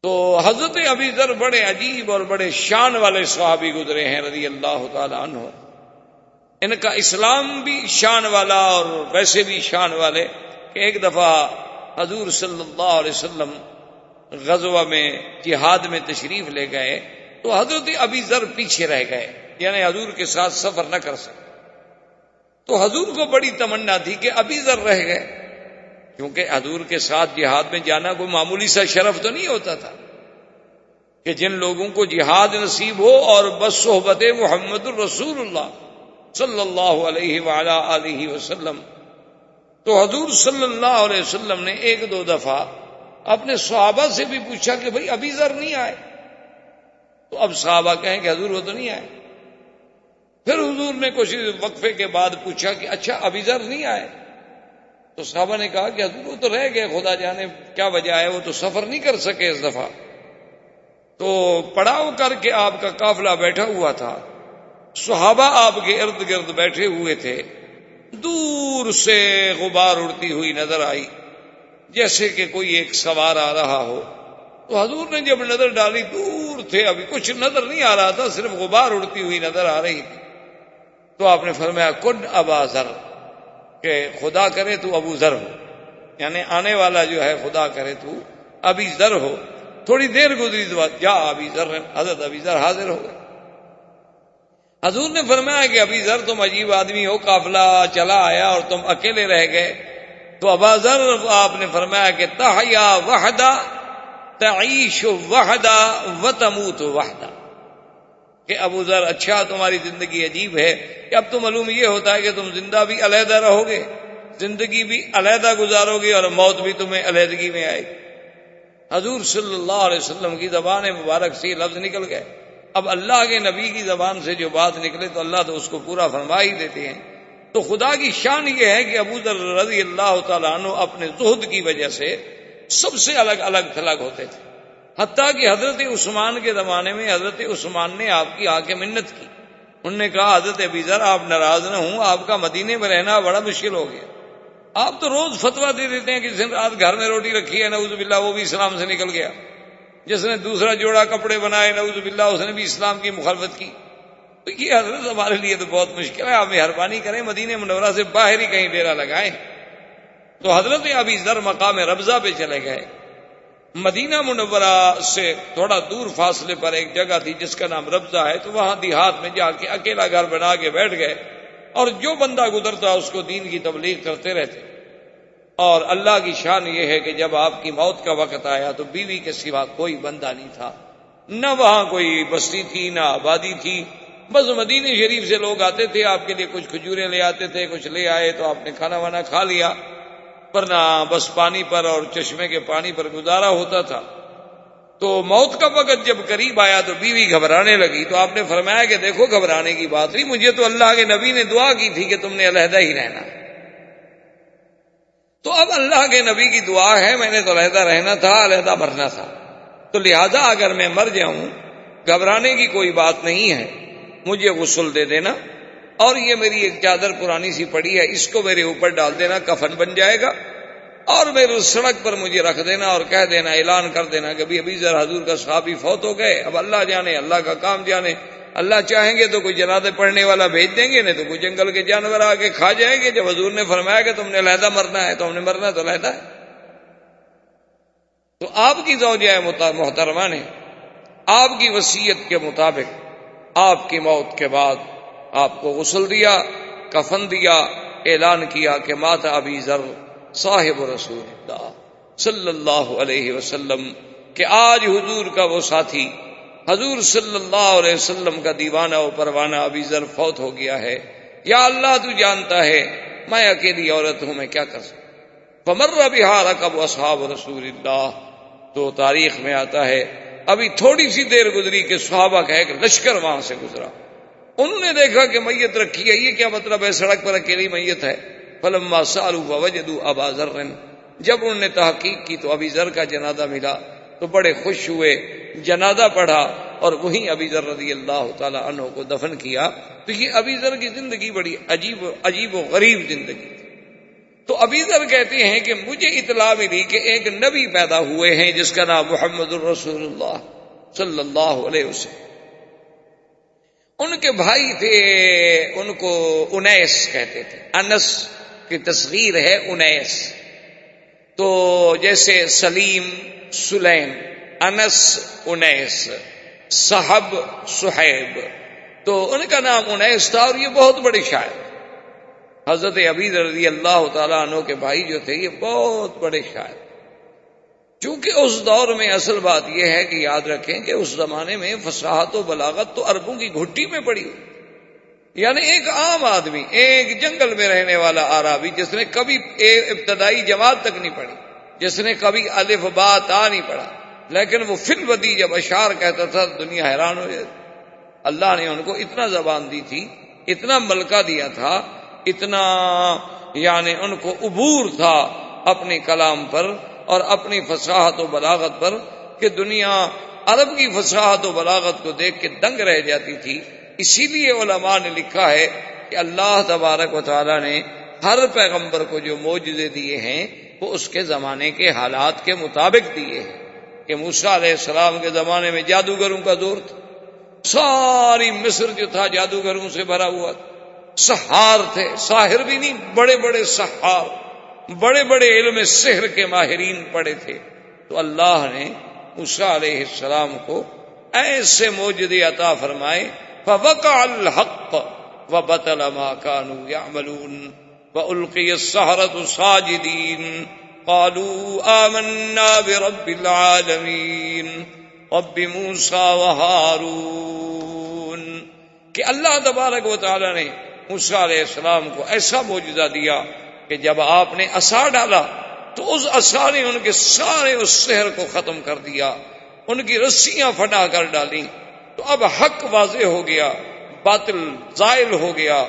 تو حضرت ابی ذر بڑے عجیب اور بڑے شان والے صحابی گزرے ہیں رضی اللہ تعالی عنہ۔ ان کا اسلام بھی شان والا اور ویسے بھی شان والے کہ ایک دفعہ حضور صلی اللہ علیہ وسلم غزوہ میں جہاد میں تشریف لے گئے تو حضرت ابی ذر پیچھے رہ گئے، یعنی حضور کے ساتھ سفر نہ کر سکے۔ تو حضور کو بڑی تمنا تھی کہ ابی ذر رہ گئے، کیونکہ حضور کے ساتھ جہاد میں جانا کوئی معمولی سا شرف تو نہیں ہوتا تھا کہ جن لوگوں کو جہاد نصیب ہو اور بس صحبت محمد الرسول اللہ صلی اللہ علیہ وعلا آلہ وسلم۔ تو حضور صلی اللہ علیہ وسلم نے 1-2 دفعہ اپنے صحابہ سے بھی پوچھا کہ بھئی ابی ذر نہیں آئے، تو اب صحابہ کہیں کہ حضور وہ تو نہیں آئے۔ پھر حضور نے کچھ وقفے کے بعد پوچھا کہ اچھا ابی ذر نہیں آئے، تو صحابہ نے کہا کہ حضور وہ تو رہ گئے، خدا جانے کیا وجہ ہے، وہ تو سفر نہیں کر سکے اس دفعہ۔ تو پڑاؤ کر کے آپ کا قافلہ بیٹھا ہوا تھا، صحابہ آپ کے ارد گرد بیٹھے ہوئے تھے، دور سے غبار اڑتی ہوئی نظر آئی جیسے کہ کوئی ایک سوار آ رہا ہو۔ تو حضور نے جب نظر ڈالی دور تھے، ابھی کچھ نظر نہیں آ رہا تھا، صرف غبار اڑتی ہوئی نظر آ رہی تھی۔ تو آپ نے فرمایا کن ابا ذر، کہ خدا کرے تو ابو ذر ہو، یعنی آنے والا جو ہے خدا کرے تو ابی ذر ہو۔ تھوڑی دیر گزری تو جا ابی ذر، حضرت ابی ذر حاضر ہو گئے۔ حضور نے فرمایا کہ ابی ذر تم عجیب آدمی ہو، قافلہ چلا آیا اور تم اکیلے رہ گئے۔ تو ابا ذر آپ نے فرمایا کہ تحیا وحدہ تعیش وحدہ وتموت وحدہ، کہ ابو ذر اچھا تمہاری زندگی عجیب ہے کہ اب تو معلوم یہ ہوتا ہے کہ تم زندہ بھی علیحدہ رہو گے، زندگی بھی علیحدہ گزارو گے، اور موت بھی تمہیں علیحدگی میں آئے گی۔ حضور صلی اللہ علیہ وسلم کی زبان مبارک سے یہ لفظ نکل گئے۔ اب اللہ کے نبی کی زبان سے جو بات نکلے تو اللہ تو اس کو پورا فرما ہی دیتے ہیں۔ تو خدا کی شان یہ ہے کہ ابو ذر رضی اللہ تعالیٰ عنہ اپنے زہد کی وجہ سے سب سے الگ الگ تھلگ ہوتے تھے، حتیٰ کہ حضرت عثمان کے زمانے میں حضرت عثمان نے آپ کی آ کے منت کی انہوں نے کہا حضرت ابی ذر آپ ناراض نہ ہوں، آپ کا مدینے میں رہنا بڑا مشکل ہو گیا، آپ تو روز فتویٰ دے دیتے ہیں کہ جس نے رات گھر میں روٹی رکھی ہے نعوذ باللہ وہ بھی اسلام سے نکل گیا، جس نے دوسرا جوڑا کپڑے بنائے نعوذ باللہ اس نے بھی اسلام کی مخالفت کی، تو یہ حضرت ہمارے لیے تو بہت مشکل ہے، آپ مہربانی کریں مدینہ منورہ سے باہر ہی کہیں ڈیرا لگائیں۔ تو حضرت ابی ذر مقام ربضہ پہ چلے گئے۔ مدینہ منورہ سے تھوڑا دور فاصلے پر ایک جگہ تھی جس کا نام ربضہ ہے، تو وہاں دیہات میں جا کے اکیلا گھر بنا کے بیٹھ گئے، اور جو بندہ گزرتا اس کو دین کی تبلیغ کرتے رہتے۔ اور اللہ کی شان یہ ہے کہ جب آپ کی موت کا وقت آیا تو بیوی کے سوا کوئی بندہ نہیں تھا، نہ وہاں کوئی بستی تھی نہ آبادی تھی، بس مدینہ شریف سے لوگ آتے تھے، آپ کے لیے کچھ کھجوریں لے آتے تھے، کچھ لے آئے تو آپ نے کھانا وانا کھا لیا، ورنہ بس پانی پر اور چشمے کے پانی پر گزارا ہوتا تھا۔ تو موت کا وقت جب قریب آیا تو بیوی گھبرانے لگی، تو آپ نے فرمایا کہ دیکھو گھبرانے کی بات نہیں، مجھے تو اللہ کے نبی نے دعا کی تھی کہ تم نے علیحدہ ہی رہنا، تو اب اللہ کے نبی کی دعا ہے، میں نے تو علیحدہ رہنا تھا، علیحدہ مرنا تھا، تو لہذا اگر میں مر جاؤں گھبرانے کی کوئی بات نہیں ہے، مجھے غسل دے دینا، اور یہ میری ایک چادر پرانی سی پڑی ہے اس کو میرے اوپر ڈال دینا، کفن بن جائے گا، اور میرے سڑک پر مجھے رکھ دینا اور کہہ دینا، اعلان کر دینا کہ ابھی ذرا حضور کا صحابی فوت ہو گئے، اب اللہ جانے، اللہ کا کام جانے، اللہ چاہیں گے تو کوئی جنازے پڑھنے والا بھیج دیں گے، نہیں تو کوئی جنگل کے جانور آ کے کھا جائیں گے، جب حضور نے فرمایا کہ تم نے علیحدہ مرنا ہے تو ہم نے مرنا تو علیحدہ ہے۔ تو آپ کی زوجہ محترمہ نے آپ کی وصیت کے مطابق آپ کی موت کے بعد آپ کو غسل دیا، کفن دیا، اعلان کیا کہ مات ابی ذر صاحب رسول اللہ صلی اللہ علیہ وسلم، کہ آج حضور کا وہ ساتھی، حضور صلی اللہ علیہ وسلم کا دیوانہ و پروانہ ابی ذر فوت ہو گیا ہے، یا اللہ تو جانتا ہے میں اکیلی عورت ہوں، میں کیا کر سکتا۔ فمر بہا رکب اصحاب رسول اللہ، تو تاریخ میں آتا ہے ابھی تھوڑی سی دیر گزری کہ صحابہ کا ایک لشکر وہاں سے گزرا، انہوں نے دیکھا کہ میت رکھی ہے، یہ کیا مطلب ہے، سڑک پر اکیلی میت ہے۔ فلما سالوا فوجدوا ابا ذر، جب انہوں نے تحقیق کی تو ابی ذر کا جنازہ ملا، تو بڑے خوش ہوئے، جنازہ پڑھا اور وہیں ابی ذر رضی اللہ تعالی عنہ کو دفن کیا۔ تو یہ ابی ذر کی زندگی بڑی عجیب و غریب زندگی تھی۔ تو ابی ذر کہتے ہیں کہ مجھے اطلاع ملی کہ ایک نبی پیدا ہوئے ہیں جس کا نام محمد الرسول اللہ صلی اللہ علیہ وسلم، ان کے بھائی تھے، ان کو انیس کہتے تھے، انس کی تصغیر ہے انیس، تو جیسے سلیم سلیم، انس انیس، صحب صحیب، تو ان کا نام انیس تھا، اور یہ بہت بڑے شاعر، حضرت ابی رضی اللہ تعالیٰ عنہ کے بھائی جو تھے یہ بہت بڑے شاعر۔ چونکہ اس دور میں اصل بات یہ ہے کہ یاد رکھیں کہ اس زمانے میں فصاحت و بلاغت تو عربوں کی گھٹی میں پڑی ہوئی، یعنی ایک عام آدمی، ایک جنگل میں رہنے والا عربی جس نے کبھی ابتدائی جماعت تک نہیں پڑھی، جس نے کبھی الف با تا نہیں پڑھا، لیکن وہ فی الودی جب اشعار کہتا تھا دنیا حیران ہو جاتی۔ اللہ نے ان کو اتنا زبان دی تھی، اتنا ملکہ دیا تھا، اتنا یعنی ان کو عبور تھا اپنے کلام پر اور اپنی فصاحت و بلاغت پر، کہ دنیا عرب کی فصاحت و بلاغت کو دیکھ کے دنگ رہ جاتی تھی۔ اسی لیے علماء نے لکھا ہے کہ اللہ تبارک و تعالی نے ہر پیغمبر کو جو معجزے دیے ہیں وہ اس کے زمانے کے حالات کے مطابق دیے ہیں۔ کہ موسیٰ علیہ السلام کے زمانے میں جادوگروں کا دور تھا، ساری مصر جو تھا جادوگروں سے بھرا ہوا تھا، سحار تھے، ساحر بھی نہیں، بڑے بڑے سحار، بڑے بڑے علم سحر کے ماہرین پڑے تھے۔ تو اللہ نے موسیٰ علیہ السلام کو ایسے معجزے عطا فرمائے، فوقع الحق وبطل ما كانوا يعملون والقي السحرة ساجدين قالوا آمنا برب العالمين رب موسیٰ وہارون، کہ اللہ تبارک و تعالی نے موسیٰ علیہ السلام کو ایسا معجزہ دیا کہ جب آپ نے عصا ڈالا تو اس عصا نے ان کے سارے اس سحر کو ختم کر دیا، ان کی رسیاں پھٹا کر ڈالیں، تو اب حق واضح ہو گیا، باطل زائل ہو گیا،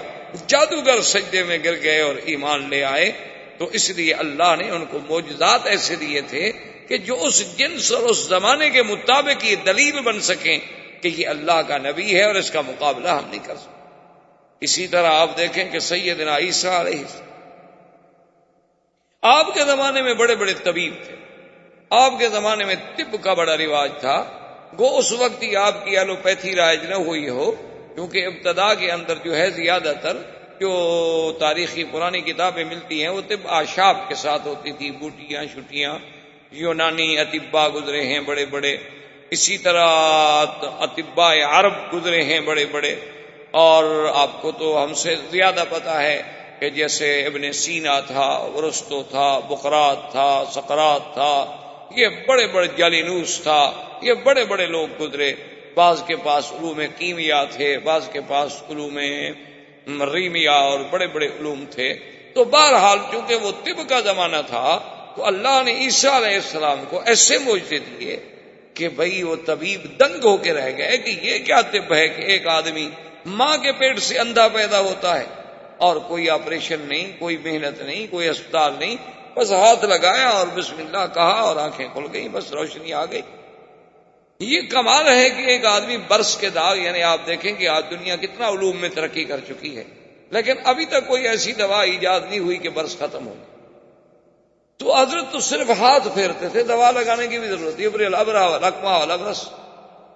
جادوگر سجدے میں گر گئے اور ایمان لے آئے۔ تو اس لیے اللہ نے ان کو معجزات ایسے دیے تھے کہ جو اس جنس اور اس زمانے کے مطابق یہ دلیل بن سکیں کہ یہ اللہ کا نبی ہے اور اس کا مقابلہ ہم نہیں کر سکتے۔ اسی طرح آپ دیکھیں کہ سیدنا عیسیٰ علیہ السلام، آپ کے زمانے میں بڑے بڑے طبیب تھے، آپ کے زمانے میں طب کا بڑا رواج تھا، گو اس وقت ہی آپ کی ایلوپیتھی رائج نہ ہوئی ہو، کیونکہ ابتدا کے اندر جو ہے زیادہ تر جو تاریخی پرانی کتابیں ملتی ہیں وہ طب آشاب کے ساتھ ہوتی تھی، بوٹیاں شٹیاں، یونانی اطباء گزرے ہیں بڑے بڑے، اسی طرح اطباء عرب گزرے ہیں بڑے بڑے، اور آپ کو تو ہم سے زیادہ پتا ہے کہ جیسے ابن سینا تھا، ارسطو تھا، بقراط تھا، سقراط تھا، یہ بڑے بڑے، جالینوس تھا، یہ بڑے بڑے لوگ گزرے، بعض کے پاس علوم کیمیا تھے، بعض کے پاس علوم ریمیا اور بڑے بڑے علوم تھے۔ تو بہرحال چونکہ وہ طب کا زمانہ تھا تو اللہ نے عیسیٰ علیہ السلام کو ایسے معجزے دیے کہ بھئی وہ طبیب دنگ ہو کے رہ گئے کہ یہ کیا طب ہے کہ ایک آدمی ماں کے پیٹ سے اندھا پیدا ہوتا ہے اور کوئی آپریشن نہیں، کوئی محنت نہیں، کوئی اسپتال نہیں، بس ہاتھ لگایا اور بسم اللہ کہا اور آنکھیں کھل گئی، بس روشنی آ گئی۔ یہ کمال ہے کہ ایک آدمی برس کے داغ، یعنی آپ دیکھیں کہ آج دنیا کتنا علوم میں ترقی کر چکی ہے، لیکن ابھی تک کوئی ایسی دوا ایجاد نہیں ہوئی کہ برس ختم ہو۔ تو حضرت تو صرف ہاتھ پھیرتے تھے، دوا لگانے کی بھی ضرورت ہے، ابر الابرا والأکمہ والابرص،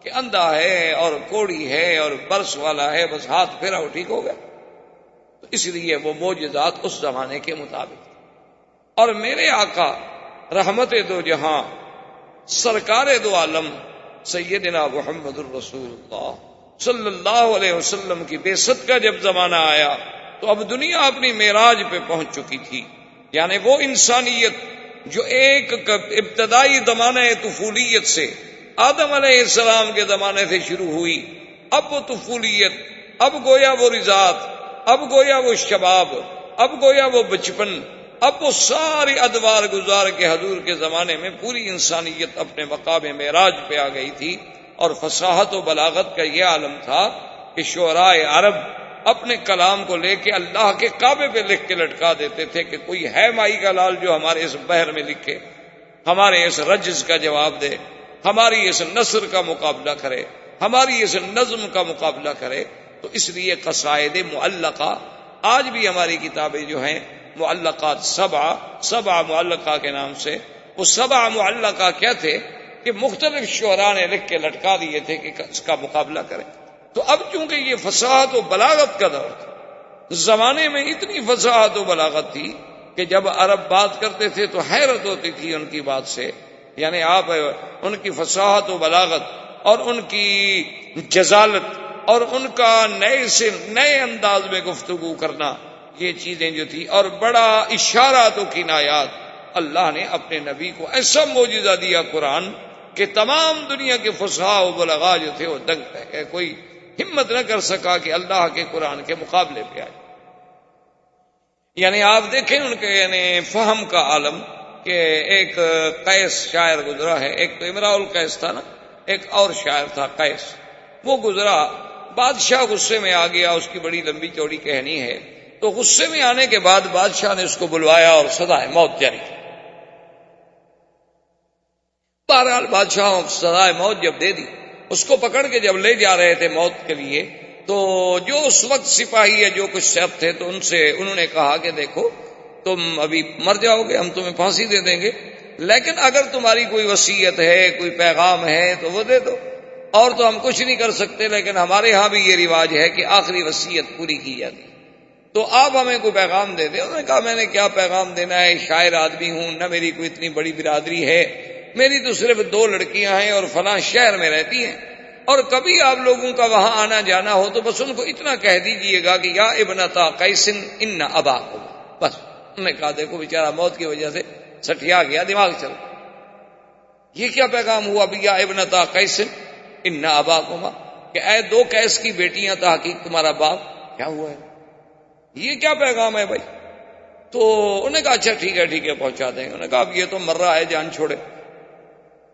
کہ اندھا ہے اور کوڑی ہے اور برس والا ہے، بس ہاتھ پھیرا وہ ٹھیک ہو گیا۔ تو اس لیے وہ معجزات اس زمانے کے مطابق۔ اور میرے آقا رحمت دو جہاں سرکار دو عالم سیدنا محمد الرسول اللہ صلی اللہ علیہ وسلم کی بعثت کا جب زمانہ آیا تو اب دنیا اپنی معراج پہ پہنچ چکی تھی، یعنی وہ انسانیت جو ایک ابتدائی زمانہ طفولیت سے آدم علیہ السلام کے زمانے سے شروع ہوئی، اب وہ طفولیت، اب گویا وہ رضاعت، اب گویا وہ شباب، اب گویا وہ بچپن، اب وہ ساری ادوار گزار کے حضور کے زمانے میں پوری انسانیت اپنے مقام معراج پہ آ گئی تھی۔ اور فصاحت و بلاغت کا یہ عالم تھا کہ شعراء عرب اپنے کلام کو لے کے اللہ کے کعبے پہ لکھ کے لٹکا دیتے تھے کہ کوئی ہے مائی کا لال جو ہمارے اس بحر میں لکھے، ہمارے اس رجز کا جواب دے، ہماری اس نثر کا مقابلہ کرے، ہماری اس نظم کا مقابلہ کرے۔ تو اس لیے قصائد معلقہ آج بھی ہماری کتابیں جو ہیں معلقات سبع معلقہ کے نام سے، وہ سبع معلقہ کیا تھے کہ مختلف شعراء نے لکھ کے لٹکا دیے تھے کہ اس کا مقابلہ کریں۔ تو اب چونکہ یہ فصاحت و بلاغت کا دور تھا، زمانے میں اتنی فصاحت و بلاغت تھی کہ جب عرب بات کرتے تھے تو حیرت ہوتی تھی ان کی بات سے، یعنی آپ ان کی فصاحت و بلاغت اور ان کی جزالت اور ان کا نئے سے نئے انداز میں گفتگو کرنا، یہ چیزیں جو تھی، اور بڑا اشارات و کنایات، اللہ نے اپنے نبی کو ایسا معجزہ دیا قرآن کہ تمام دنیا کے فصحاء و بلغاء جو تھے وہ دنگ رہ گئے، کوئی ہمت نہ کر سکا کہ اللہ کے قرآن کے مقابلے پہ آئے۔ یعنی آپ دیکھیں ان کے یعنی فہم کا عالم، کہ ایک قیس شاعر گزرا ہے، ایک تو امراء القیس تھا نا، ایک اور شاعر تھا قیس، وہ گزرا، بادشاہ غصے میں آ گیا، اس کی بڑی لمبی چوڑی کہانی ہے۔ تو غصے میں آنے کے بعد بادشاہ نے اس کو بلوایا اور سزائے موت جاری کی۔ بہرحال بادشاہ سزائے موت جب دے دی، اس کو پکڑ کے جب لے جا رہے تھے موت کے لیے، تو جو اس وقت سپاہی ہے جو کچھ سیف تھے، تو انہوں نے کہا کہ دیکھو تم ابھی مر جاؤ گے، ہم تمہیں پھانسی دے دیں گے، لیکن اگر تمہاری کوئی وصیت ہے، کوئی پیغام ہے تو وہ دے دو، اور تو ہم کچھ نہیں کر سکتے، لیکن ہمارے ہاں بھی یہ رواج ہے کہ آخری وصیت پوری کی جاتی، تو آپ ہمیں کوئی پیغام دے دیں۔ انہوں نے کہا میں نے کیا پیغام دینا ہے، شاعر آدمی ہوں، نہ میری کوئی اتنی بڑی برادری ہے، میری تو صرف 2 لڑکیاں ہیں اور فلاں شہر میں رہتی ہیں، اور کبھی آپ لوگوں کا وہاں آنا جانا ہو تو بس ان کو اتنا کہہ دیجئے گا کہ یا ابنتا قیس ان اباکم، بس۔ انہوں نے کہا دیکھو بیچارہ موت کی وجہ سے سٹیا گیا، دماغ چل، یہ کیا پیغام ہوا بھی یا ابنتا قیس ان اباکما، کہ اے 2 قیس کی بیٹیاں تحقیق تمہارا باپ کیا ہوا ہے، یہ کیا پیغام ہے بھائی؟ تو انہوں نے کہا اچھا ٹھیک ہے پہنچا دیں گے۔ انہوں نے کہا اب یہ تو مر رہا ہے، جان چھوڑے،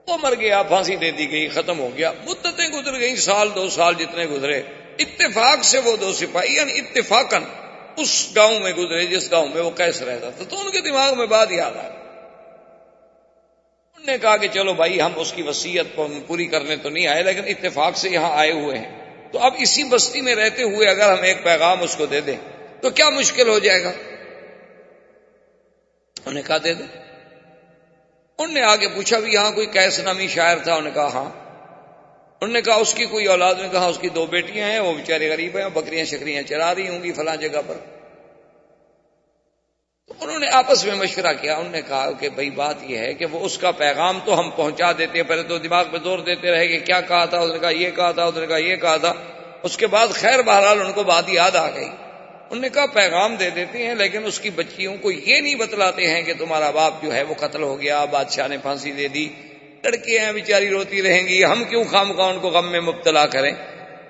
وہ مر گیا، پھانسی دے دی گئی، ختم ہو گیا۔ مدتیں گزر گئیں، سال 2 سال جتنے گزرے، اتفاق سے وہ 2 سپاہی یعنی اتفاقاً اس گاؤں میں گزرے جس گاؤں میں وہ قیس رہتا تھا، تو ان کے دماغ میں بات یاد آئی۔ انہوں نے کہا کہ چلو بھائی ہم اس کی وصیت پوری کرنے تو نہیں آئے، لیکن اتفاق سے یہاں آئے ہوئے ہیں، تو اب اسی بستی میں رہتے ہوئے اگر ہم ایک پیغام اس کو دے دیں تو کیا مشکل ہو جائے گا؟ انہوں نے کہا دے دیں۔ انہوں نے آگے پوچھا بھی یہاں کوئی قیس نامی شاعر تھا؟ انہوں نے کہا ہاں۔ انہوں نے کہا اس کی کوئی اولاد؟ نے کہا اس کی 2 بیٹیاں ہیں، وہ بیچارے غریب ہیں، بکریاں شکریاں چرا رہی ہوں گی فلاں جگہ پر۔ تو انہوں نے آپس میں مشورہ کیا، انہوں نے کہا کہ بھئی بات یہ ہے کہ وہ اس کا پیغام تو ہم پہنچا دیتے ہیں، پہلے تو دماغ پہ زور دیتے رہے کہ کیا کہا تھا، اس نے کہا یہ کہا تھا، اس نے کہا یہ کہا تھا، اس کے بعد خیر بہرحال ان کو بات یاد آ گئی۔ انہوں نے کہا پیغام دے دیتے ہیں لیکن اس کی بچیوں کو یہ نہیں بتلاتے ہیں کہ تمہارا باپ جو ہے وہ قتل ہو گیا، بادشاہ نے پھانسی دے دی، لڑکیاں بیچاری روتی رہیں گی، ہم کیوں خواہ ان کو غم میں مبتلا کریں؟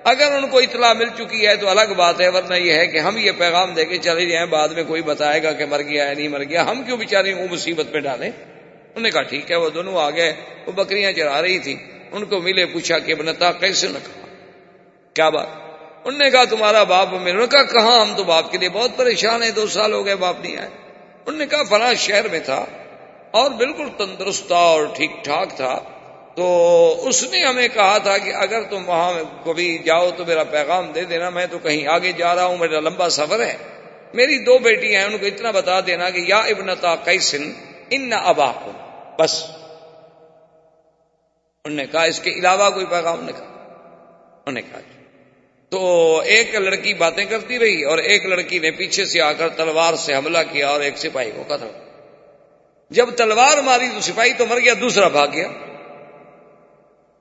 اگر ان کو اطلاع مل چکی ہے تو الگ بات ہے، ورنہ یہ ہے کہ ہم یہ پیغام دے کے چلے جائیں، بعد میں کوئی بتائے گا کہ مر گیا ہے نہیں مر گیا، ہم کیوں بیچاری کو مصیبت میں ڈالیں؟ انہوں نے کہا ٹھیک ہے۔ وہ دونوں آ گئے، وہ بکریاں چرا رہی تھی، ان کو ملے، پوچھا کہ ابنتا کیسے؟ نہ کہا کیا بات؟ انہوں نے کہا تمہارا باپ میرے۔ انہوں نے کہا کہاں، ہم تو باپ کے لیے بہت پریشان ہیں، 2 سال ہو گئے باپ نہیں آئے۔ انہوں نے کہا فلاں شہر میں تھا اور بالکل تندرست تھا اور ٹھیک ٹھاک تھا، تو اس نے ہمیں کہا تھا کہ اگر تم وہاں کبھی جاؤ تو میرا پیغام دے دینا، میں تو کہیں آگے جا رہا ہوں، میرا لمبا سفر ہے، میری 2 بیٹی ہیں، ان کو اتنا بتا دینا کہ یا ابنتا قیس ان اباکم، بس۔ انہوں نے کہا اس کے علاوہ کوئی پیغام؟ نے کہا، انہوں نے کہا تو ایک لڑکی باتیں کرتی رہی اور ایک لڑکی نے پیچھے سے آ کر تلوار سے حملہ کیا اور ایک سپاہی کو قتل۔ جب تلوار ماری تو سپاہی تو مر گیا، دوسرا بھاگ گیا،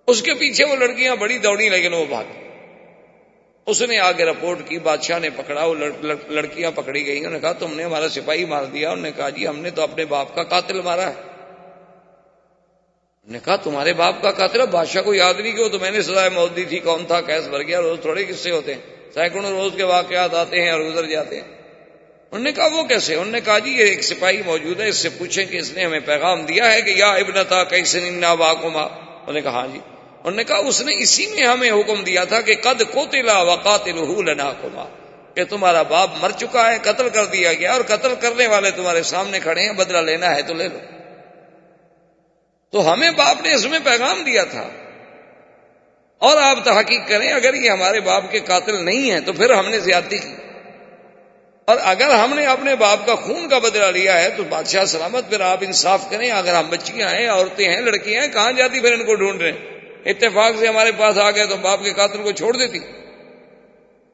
اس کے پیچھے وہ لڑکیاں بڑی دوڑی لیکن وہ بھاگ گئی۔ اس نے آگے رپورٹ کی، بادشاہ نے پکڑا، وہ لڑکیاں پکڑی گئی۔ انہوں نے کہا تم نے ہمارا سپاہی مار دیا۔ انہوں نے کہا جی ہم نے تو اپنے باپ کا قاتل مارا ہے۔ نے کہا تمہارے باپ کا قاتل ہے؟ بادشاہ کو یاد نہیں کہ وہ تو میں نے سزائے موت دی تھی، کون تھا؟ کیس بھر گیا، روز تھوڑے قصے ہوتے ہیں، سینکڑوں روز کے واقعات آتے ہیں اور گزر جاتے ہیں۔ انہوں نے کہا وہ کیسے؟ انہوں نے کہا جی یہ ایک سپاہی موجود ہے، اس سے پوچھیں کہ اس نے ہمیں پیغام دیا ہے کہ یا ابنتا کیس ان اباکما۔ انہوں نے کہا ہاں جی۔ انہوں نے کہا اس نے اسی میں ہمیں حکم دیا تھا کہ قد قتل وقاتلہ لناکما، کہ تمہارا باپ مر چکا ہے، قتل کر دیا گیا اور قتل کرنے والے تمہارے سامنے کھڑے ہیں، بدلہ لینا ہے تو لے لو۔ تو ہمیں باپ نے اس میں پیغام دیا تھا، اور آپ تحقیق کریں اگر یہ ہمارے باپ کے قاتل نہیں ہیں تو پھر ہم نے زیادتی کی، اور اگر ہم نے اپنے باپ کا خون کا بدلہ لیا ہے تو بادشاہ سلامت، پھر آپ انصاف کریں۔ اگر ہم بچیاں ہیں، عورتیں ہیں، لڑکیاں ہیں، کہاں جاتی پھر ان کو ڈھونڈ رہے ہیں؟ اتفاق سے ہمارے پاس آ گئے تو باپ کے قاتل کو چھوڑ دیتی۔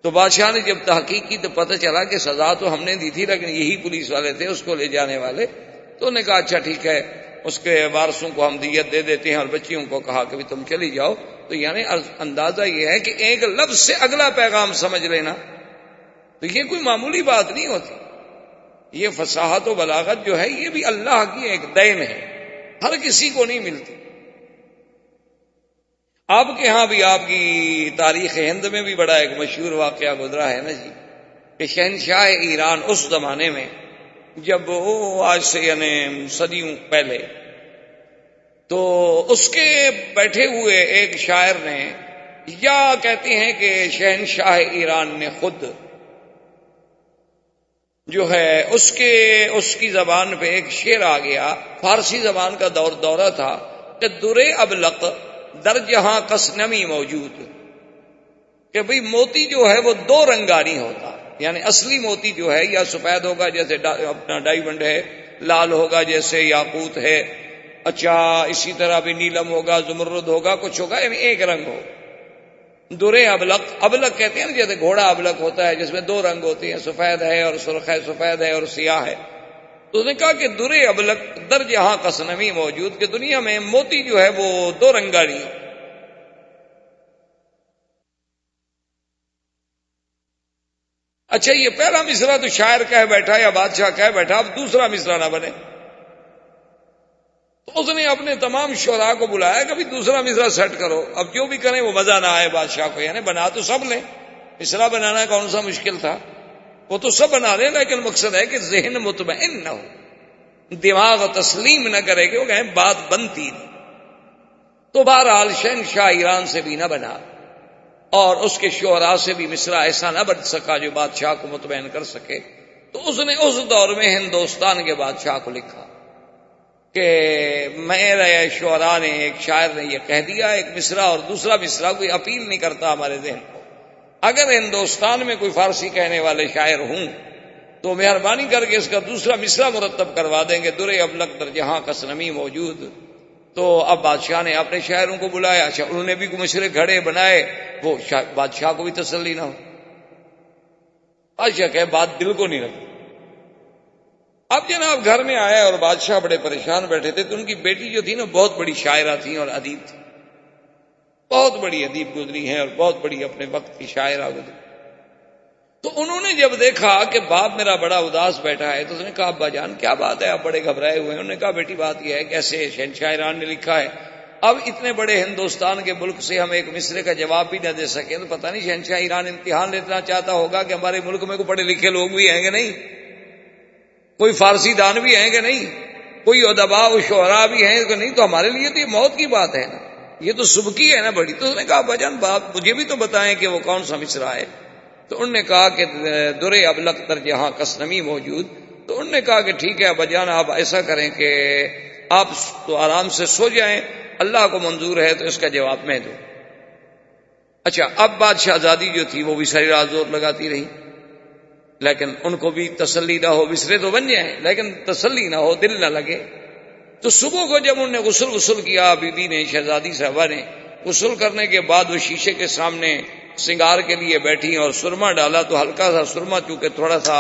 تو بادشاہ نے جب تحقیق کی تو پتہ چلا کہ سزا تو ہم نے دی تھی لیکن یہی پولیس والے تھے اس کو لے جانے والے۔ تو انہوں نے کہا اچھا ٹھیک ہے، اس کے وارثوں کو ہم دیت دے دیتے ہیں، اور بچیوں کو کہا کہ تم چلی جاؤ۔ تو یعنی اندازہ یہ ہے کہ ایک لفظ سے اگلا پیغام سمجھ لینا، تو یہ کوئی معمولی بات نہیں ہوتی۔ یہ فصاحت و بلاغت جو ہے یہ بھی اللہ کی ایک دین ہے، ہر کسی کو نہیں ملتی۔ آپ کے ہاں بھی، آپ کی تاریخ ہند میں بھی بڑا ایک مشہور واقعہ گزرا ہے نا جی، کہ شہنشاہ ایران اس زمانے میں، جب وہ آج سے یعنی صدیوں پہلے، تو اس کے بیٹھے ہوئے ایک شاعر نے، یا کہتے ہیں کہ شہنشاہ ایران نے خود جو ہے اس کی زبان پہ ایک شعر آ گیا، فارسی زبان کا دورہ تھا کہ درے ابلق در جہاں کس نمی موجود، کہ بھئی موتی جو ہے وہ 2 رنگا نہیں ہوتا، یعنی اصلی موتی جو ہے یا سفید ہوگا جیسے اپنا ڈائمنڈ ہے، لال ہوگا جیسے یاقوت ہے، اچھا اسی طرح بھی نیلم ہوگا، زمرد ہوگا، کچھ ہوگا، یعنی ایک رنگ ہو۔ درے ابلق، ابلق کہتے ہیں نا جیسے گھوڑا ابلق ہوتا ہے جس میں 2 رنگ ہوتے ہیں، سفید ہے اور سرخ ہے، سفید ہے اور سیاہ ہے۔ تو اس نے کہا کہ درے ابلق در جہاں قسنمی موجود، کہ دنیا میں موتی جو ہے وہ 2 رنگا نہیں۔ اچھا یہ پہلا مصرع تو شاعر کہہ بیٹھا یا بادشاہ کہہ بیٹھا، اب دوسرا مصرع نہ بنے۔ تو اس نے اپنے تمام شعراء کو بلایا کہ دوسرا مصرع سیٹ کرو، اب جو بھی کریں وہ مزہ نہ آئے بادشاہ کو، یعنی بنا تو سب لیں، مصرع بنانا کون سا مشکل تھا، وہ تو سب بنا لیں، لیکن مقصد ہے کہ ذہن مطمئن نہ ہو، دماغ تسلیم نہ کرے کہ وہ کہیں بات بنتی نہیں۔ تو بہرحال شہنشاہ ایران سے بھی نہ بنا اور اس کے شعراء سے بھی مصرع ایسا نہ بن سکا جو بادشاہ کو مطمئن کر سکے۔ تو اس نے اس دور میں ہندوستان کے بادشاہ کو لکھا کہ میرے شعراء نے، ایک شاعر نے یہ کہہ دیا، ایک مصرع اور دوسرا مصرع کوئی اپیل نہیں کرتا ہمارے ذہن کو، اگر ہندوستان میں کوئی فارسی کہنے والے شاعر ہوں تو مہربانی کر کے اس کا دوسرا مصرع مرتب کروا دیں گے، درے ابلغ در جہاں کس نمی موجود۔ تو اب بادشاہ نے اپنے شاعروں کو بلایا، اچھا انہوں نے بھی کوئی مشرے گھڑے بنائے، وہ بادشاہ کو بھی تسلی نہ ہو۔ بادشاہ کہے بات دل کو نہیں لگی۔ اب جناب گھر میں آیا اور بادشاہ بڑے پریشان بیٹھے تھے، تو ان کی بیٹی جو تھی نا بہت بڑی شاعرہ تھی اور ادیب تھی، بہت بڑی ادیب گزری ہیں اور بہت بڑی اپنے وقت کی شاعرہ گزری۔ تو انہوں نے جب دیکھا کہ باپ میرا بڑا اداس بیٹھا ہے تو اس نے کہا ابا جان کیا بات ہے، آپ بڑے گھبرائے ہوئے ہیں؟ انہوں نے کہا بیٹی بات یہ ہے کہ ایسے شہنشاہ ایران نے لکھا ہے، اب اتنے بڑے ہندوستان کے ملک سے ہم ایک مصرے کا جواب بھی نہ دے سکے تو پتہ نہیں شہنشاہ ایران امتحان لینا چاہتا ہوگا کہ ہمارے ملک میں کوئی پڑھے لکھے لوگ بھی ہیں کہ نہیں، کوئی فارسی دان بھی ہیں کہ نہیں، کوئی ادباء و شعراء بھی ہیں کہ نہیں، تو ہمارے لیے تو یہ موت کی بات ہے نا، یہ تو سبکی ہے نا بڑی۔ تو اس نے کہا ابا جان بات مجھے بھی تو بتائیں کہ وہ کون سا مصرع ہے۔ تو انہوں نے کہا کہ درے ابلغ در جہاں کس نمی موجود۔ تو انہوں نے کہا کہ ٹھیک ہے ابا جان آپ ایسا کریں کہ آپ تو آرام سے سو جائیں، اللہ کو منظور ہے تو اس کا جواب میں دوں۔ اچھا اب بات شہزادی جو تھی وہ بھی ساری رات زور لگاتی رہی، لیکن ان کو بھی تسلی نہ ہو، مصرے تو بن جائیں لیکن تسلی نہ ہو، دل نہ لگے۔ تو صبح کو جب انہوں نے غسل کیا، بی بی نے شہزادی صاحبہ نے غسل کرنے کے بعد وہ شیشے کے سامنے سنگار کے لیے بیٹھی اور سرما ڈالا، تو ہلکا سا سرما چونکہ تھوڑا سا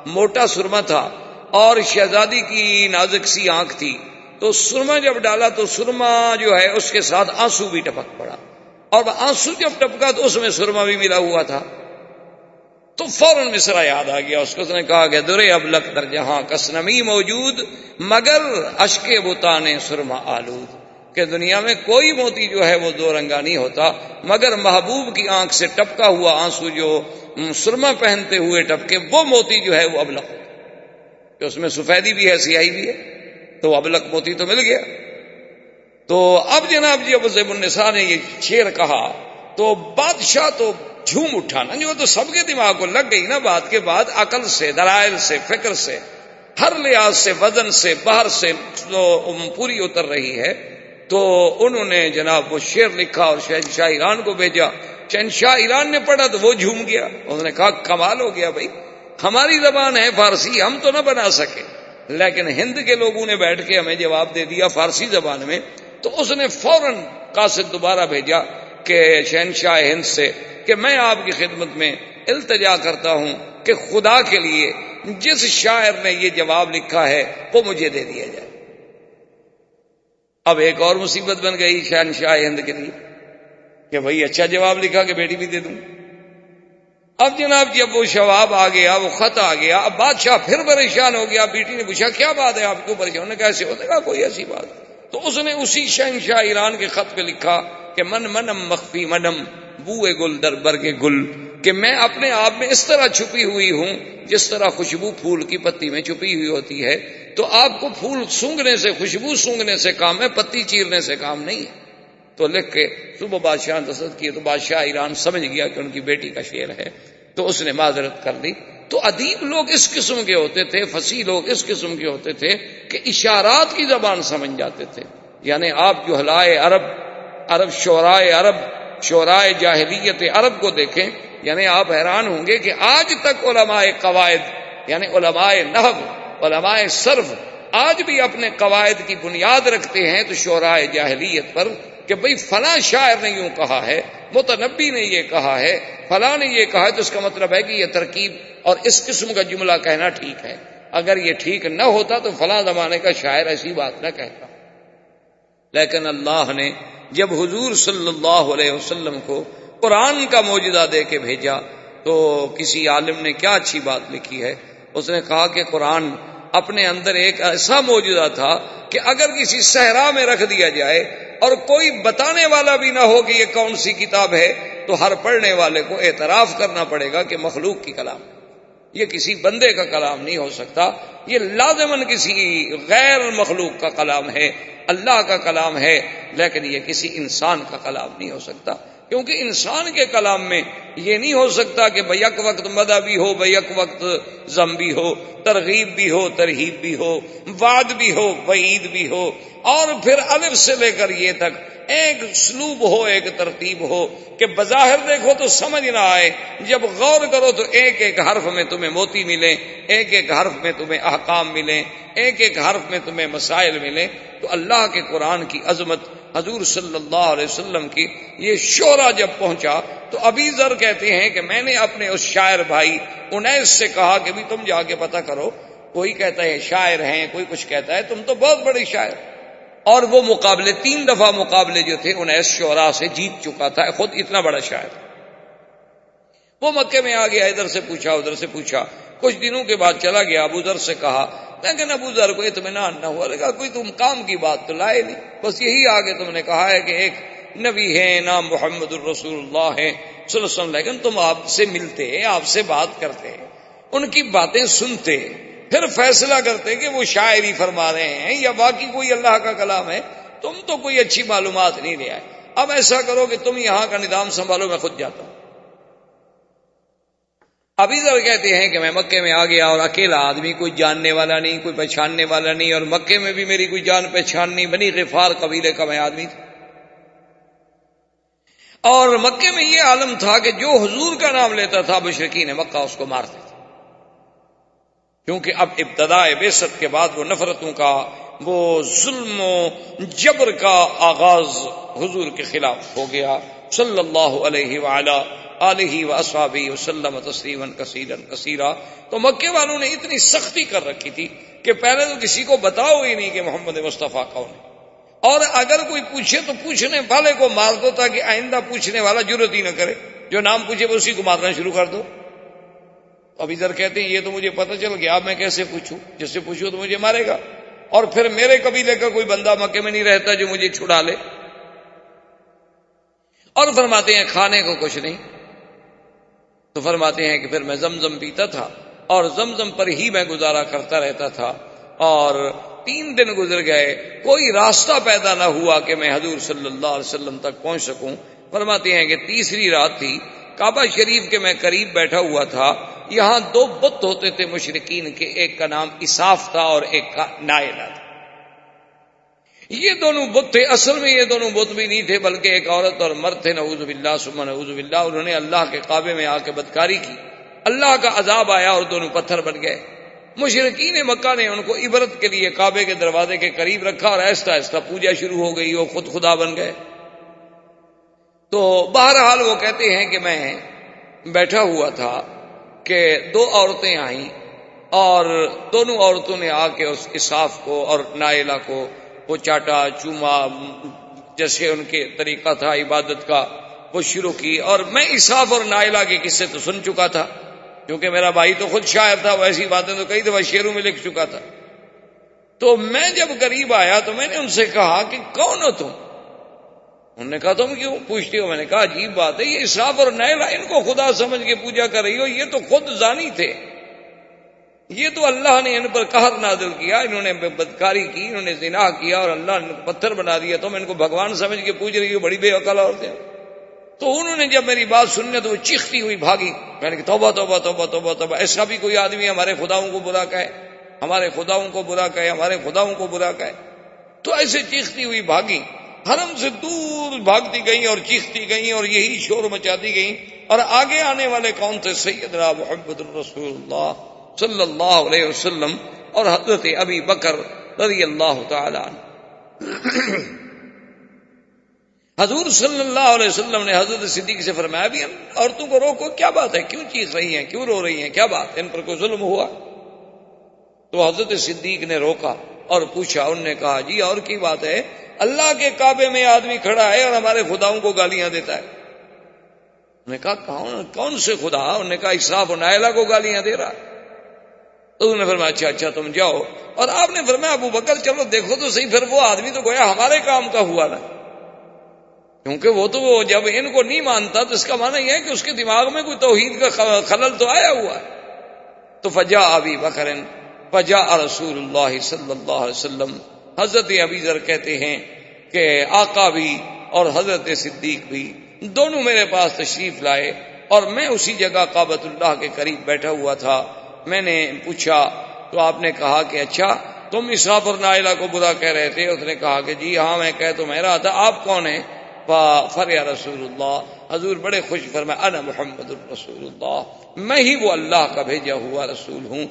موٹا سرما تھا اور شہزادی کی نازک سی آنکھ تھی، تو سرما جب ڈالا تو سرما جو ہے اس کے ساتھ آنسو بھی ٹپک پڑا، اور آنسو جب ٹپکا تو اس میں سرما بھی ملا ہوا تھا۔ تو فوراً مصرع یاد آ گیا اس کو، اس نے کہا کہ درے ابلغ در جہاں کس نمی موجود مگر اشک بتانے سرما آلود، کہ دنیا میں کوئی موتی جو ہے وہ دو رنگا نہیں ہوتا مگر محبوب کی آنکھ سے ٹپکا ہوا آنسو جو سرما پہنتے ہوئے ٹپکے، وہ موتی جو ہے وہ ابلغ، کہ اس میں سفیدی بھی ہے سیاہی بھی ہے، تو ابلغ موتی تو مل گیا۔ تو اب جناب جی ابو زیب النساء نے یہ شعر کہا تو بادشاہ تو جھوم اٹھا نا، جو تو سب کے دماغ کو لگ گئی نا بات کے بعد، عقل سے، دلائل سے، فکر سے، ہر لحاظ سے، وزن سے، باہر سے پوری اتر رہی ہے۔ تو انہوں نے جناب وہ شعر لکھا اور شہنشاہ ایران کو بھیجا، شہنشاہ ایران نے پڑھا تو وہ جھوم گیا، انہوں نے کہا کمال ہو گیا بھائی، ہماری زبان ہے فارسی، ہم تو نہ بنا سکے لیکن ہند کے لوگوں نے بیٹھ کے ہمیں جواب دے دیا فارسی زبان میں۔ تو اس نے فوراً قاصد دوبارہ بھیجا کہ شہنشاہ ہند سے کہ میں آپ کی خدمت میں التجا کرتا ہوں کہ خدا کے لیے جس شاعر نے یہ جواب لکھا ہے وہ مجھے دے دیا جائے۔ اب ایک اور مصیبت بن گئی شہنشاہ ہند کے لیے کہ بھائی اچھا جواب لکھا کہ بیٹی بھی دے دوں۔ اب جناب جب وہ جواب آ گیا، وہ خط آ گیا، اب بادشاہ پھر پریشان ہو گیا۔ بیٹی نے پوچھا کیا بات ہے آپ کیوں پریشان؟ انہوں نے کہا ایسے ہوتا ہے، کوئی ایسی بات۔ تو اس نے اسی شہنشاہ ایران کے خط پہ لکھا کہ من منم مخفی منم بوئے گل در برگ گل، کہ میں اپنے آپ میں اس طرح چھپی ہوئی ہوں جس طرح خوشبو پھول کی پتی میں چھپی ہوئی ہوتی ہے۔ تو آپ کو پھول سونگھنے سے، خوشبو سونگھنے سے کام ہے، پتی چیرنے سے کام نہیں ہے۔ تو لکھ کے صبح بادشاہ نے دستخط کیے تو بادشاہ ایران سمجھ گیا کہ ان کی بیٹی کا شعر ہے، تو اس نے معذرت کر لی۔ تو ادیب لوگ اس قسم کے ہوتے تھے، فصیح لوگ اس قسم کے ہوتے تھے کہ اشارات کی زبان سمجھ جاتے تھے۔ یعنی آپ جو جہلائے عرب شعرائے جاہلیت عرب کو دیکھیں، یعنی آپ حیران ہوں گے کہ آج تک علماء قواعد یعنی علماء نحو، علماء صرف آج بھی اپنے قواعد کی بنیاد رکھتے ہیں تو شعرائے جاہلیت پر، کہ بھئی فلاں شاعر نے یوں کہا ہے، متنبی نے یہ کہا ہے، فلاں نے یہ کہا ہے، تو اس کا مطلب ہے کہ یہ ترکیب اور اس قسم کا جملہ کہنا ٹھیک ہے، اگر یہ ٹھیک نہ ہوتا تو فلاں زمانے کا شاعر ایسی بات نہ کہتا۔ لیکن اللہ نے جب حضور صلی اللہ علیہ وسلم کو قرآن کا معجزہ دے کے بھیجا تو کسی عالم نے کیا اچھی بات لکھی ہے، اس نے کہا کہ قرآن اپنے اندر ایک ایسا معجزہ تھا کہ اگر کسی صحرا میں رکھ دیا جائے اور کوئی بتانے والا بھی نہ ہو کہ یہ کون سی کتاب ہے، تو ہر پڑھنے والے کو اعتراف کرنا پڑے گا کہ مخلوق کی کلام، یہ کسی بندے کا کلام نہیں ہو سکتا، یہ لازماً کسی غیر مخلوق کا کلام ہے، اللہ کا کلام ہے، لیکن یہ کسی انسان کا کلام نہیں ہو سکتا۔ کیونکہ انسان کے کلام میں یہ نہیں ہو سکتا کہ بیک وقت مدح بھی ہو، بیک وقت ذم بھی ہو، ترغیب بھی ہو، ترہیب بھی ہو، وعد بھی ہو، وعید بھی ہو، اور پھر الف سے لے کر یہ تک ایک اسلوب ہو، ایک ترتیب ہو کہ بظاہر دیکھو تو سمجھ نہ آئے، جب غور کرو تو ایک ایک حرف میں تمہیں موتی ملے، ایک ایک حرف میں تمہیں احکام ملیں، ایک ایک حرف میں تمہیں مسائل ملیں۔ تو اللہ کے قرآن کی عظمت، حضور صلی اللہ علیہ وسلم کی یہ شعرا جب پہنچا تو ابی ذر کہتے ہیں کہ میں نے اپنے اس شاعر بھائی انیس سے کہا کہ بھی تم جا کے پتہ کرو، کوئی کہتا ہے شاعر ہیں، کوئی کچھ کہتا ہے، تم تو بہت بڑے شاعر۔ اور وہ مقابلے 3 دفعہ مقابلے جو تھے انیس شعراء سے جیت چکا تھا، خود اتنا بڑا شاعر۔ وہ مکے میں آ گیا، ادھر سے پوچھا ادھر سے پوچھا، کچھ دنوں کے بعد چلا گیا، ابو ذر سے کہا، لیکن ابو ذر کو اطمینان نہ ہوا، لگا کوئی تم کام کی بات تو لائے نہیں، بس یہی آگے تم نے کہا ہے کہ ایک نبی ہے، نام محمد الرسول اللہ ہے صلی اللہ علیہ وسلم، لیکن تم آپ سے ملتے، آپ سے بات کرتے، ان کی باتیں سنتے، پھر فیصلہ کرتے کہ وہ شاعری فرما رہے ہیں یا باقی کوئی اللہ کا کلام ہے، تم تو کوئی اچھی معلومات نہیں لے آئے۔ اب ایسا کرو کہ تم یہاں کا نظام سنبھالو، میں خود جاتا ہوں۔ ابھی ذر کہتے ہیں کہ میں مکے میں آ گیا اور اکیلا آدمی، کوئی جاننے والا نہیں، کوئی پہچاننے والا نہیں، اور مکے میں بھی میری کوئی جان پہچان نہیں، بنی غفار قبیلے کا میں آدمی تھا، اور مکے میں یہ عالم تھا کہ جو حضور کا نام لیتا تھا مشرکین مکہ اس کو مارتے تھے، کیونکہ اب ابتداء بعثت کے بعد وہ نفرتوں کا، وہ ظلم و جبر کا آغاز حضور کے خلاف ہو گیا صلی اللہ علیہ وعلا آلہ واصحابہ وسلم تسلیما کثیرا کثیرا۔ تو مکے والوں نے اتنی سختی کر رکھی تھی کہ پہلے تو کسی کو بتاؤ ہی نہیں کہ محمد مصطفیٰ کون ہے، اور اگر کوئی پوچھے تو پوچھنے والے کو مار دو تاکہ آئندہ پوچھنے والا جرات ہی نہ کرے، جو نام پوچھے اسی کو مارنا شروع کر دو۔ ابھی ذر کہتے ہیں یہ تو مجھے پتہ چل گیا، اب میں کیسے پوچھوں، جس سے پوچھوں تو مجھے مارے گا، اور پھر میرے قبیلے کا کوئی بندہ مکے میں نہیں رہتا جو مجھے چھڑا لے۔ اور فرماتے ہیں کھانے کو کچھ نہیں، تو فرماتے ہیں کہ پھر میں زمزم پیتا تھا اور زمزم پر ہی میں گزارا کرتا رہتا تھا، اور 3 دن گزر گئے، کوئی راستہ پیدا نہ ہوا کہ میں حضور صلی اللہ علیہ وسلم تک پہنچ سکوں۔ فرماتے ہیں کہ تیسری رات تھی، کعبہ شریف کے میں قریب بیٹھا ہوا تھا، یہاں 2 بت ہوتے تھے مشرکین کے، ایک کا نام اساف تھا اور ایک کا نائلہ تھا۔ یہ دونوں بت تھے، اصل میں یہ دونوں بت بھی نہیں تھے بلکہ ایک عورت اور مرد تھے، نعوذ باللہ ثم نعوذ باللہ۔ انہوں نے اللہ کے کعبے میں آ کے بدکاری کی، اللہ کا عذاب آیا اور دونوں پتھر بن گئے۔ مشرکین مکہ نے ان کو عبرت کے لیے کعبے کے دروازے کے قریب رکھا اور آہستہ آہستہ پوجا شروع ہو گئی، وہ خود خدا بن گئے۔ تو بہرحال وہ کہتے ہیں کہ میں بیٹھا ہوا تھا کہ 2 عورتیں آئیں، اور دونوں عورتوں نے آ کے اس اساف کو اور نائلہ کو وہ چاٹا چوما، جیسے ان کے طریقہ تھا عبادت کا، وہ شروع کی۔ اور میں اساف اور نائلہ کے قصے تو سن چکا تھا، کیونکہ میرا بھائی تو خود شاعر تھا، وہ ایسی باتیں تو کئی دفعہ شعروں میں لکھ چکا تھا۔ تو میں جب قریب آیا تو میں نے ان سے کہا کہ کون ہو تم؟ انہوں نے کہا تم کیوں پوچھتے ہو؟ میں نے کہا عجیب بات ہے، یہ اساف اور نائلہ ان کو خدا سمجھ کے پوجا کر رہی ہو، یہ تو خود زانی تھے، یہ تو اللہ نے ان پر قہر نازل کیا، انہوں نے بدکاری کی، انہوں نے زنا کیا اور اللہ نے پتھر بنا دیا، تم ان کو بھگوان سمجھ کے پوج رہی ہو، بڑی بے عقل عورتیں۔ تو انہوں نے جب میری بات سننے تو وہ چیختی ہوئی بھاگی۔ میں نے کہا توبہ توبہ توبہ توبہ توبہ، ایسا بھی کوئی آدمی ہمارے خداؤں کو برا کہے، ہمارے خداؤں کو برا کہے، ہمارے خداؤں کو برا کہے؟ تو ایسے چیختی ہوئی بھاگی، حرم سے دور بھاگتی گئیں اور چیختی گئیں اور یہی شور مچاتی گئیں۔ اور آگے آنے والے کون تھے؟ سیدنا محمد الرسول اللہ صلی اللہ علیہ وسلم اور حضرت ابی بکر رضی اللہ تعالی عنہ۔ حضور صلی اللہ علیہ وسلم نے حضرت صدیق سے فرمایا بھی عورتوں کو روکو، کیا بات ہے، کیوں چیخ رہی ہیں، کیوں رو رہی ہیں، کیا بات ہے، ان پر کوئی ظلم ہوا؟ تو حضرت صدیق نے روکا اور پوچھا، انہوں نے کہا جی اور کی بات ہے، اللہ کے کعبے میں آدمی کھڑا ہے اور ہمارے خداؤں کو گالیاں دیتا ہے۔ انہوں نے کہا کون سے خدا؟ انہوں نے کہا اسراف و نائلہ کو گالیاں دے رہا ہے۔ تو انہوں نے فرمایا اچھا تم جاؤ، اور آپ نے فرمایا ابو بکر چلو دیکھو تو صحیح، پھر وہ آدمی تو گویا ہمارے کام کا ہوا نا، کیونکہ وہ تو جب ان کو نہیں مانتا تو اس کا معنی یہ ہے کہ اس کے دماغ میں کوئی توحید کا خلل تو آیا ہوا ہے۔ تو فجاء ابی بکر فجاء رسول اللہ صلی اللہ علیہ وسلم، حضرت ابی ذر کہتے ہیں کہ آقا بھی اور حضرت صدیق بھی دونوں میرے پاس تشریف لائے اور میں اسی جگہ کعبۃ اللہ کے قریب بیٹھا ہوا تھا. میں نے پوچھا تو آپ نے کہا کہ اچھا تم اسحاق اور نائلہ کو برا کہہ رہے تھے. اس نے کہا کہ جی ہاں میں کہہ تو میں رہا تھا, آپ کون ہیں؟ فریا رسول اللہ, حضور بڑے خوش فرمائے انا محمد الرسول اللہ, میں ہی وہ اللہ کا بھیجا ہوا رسول ہوں.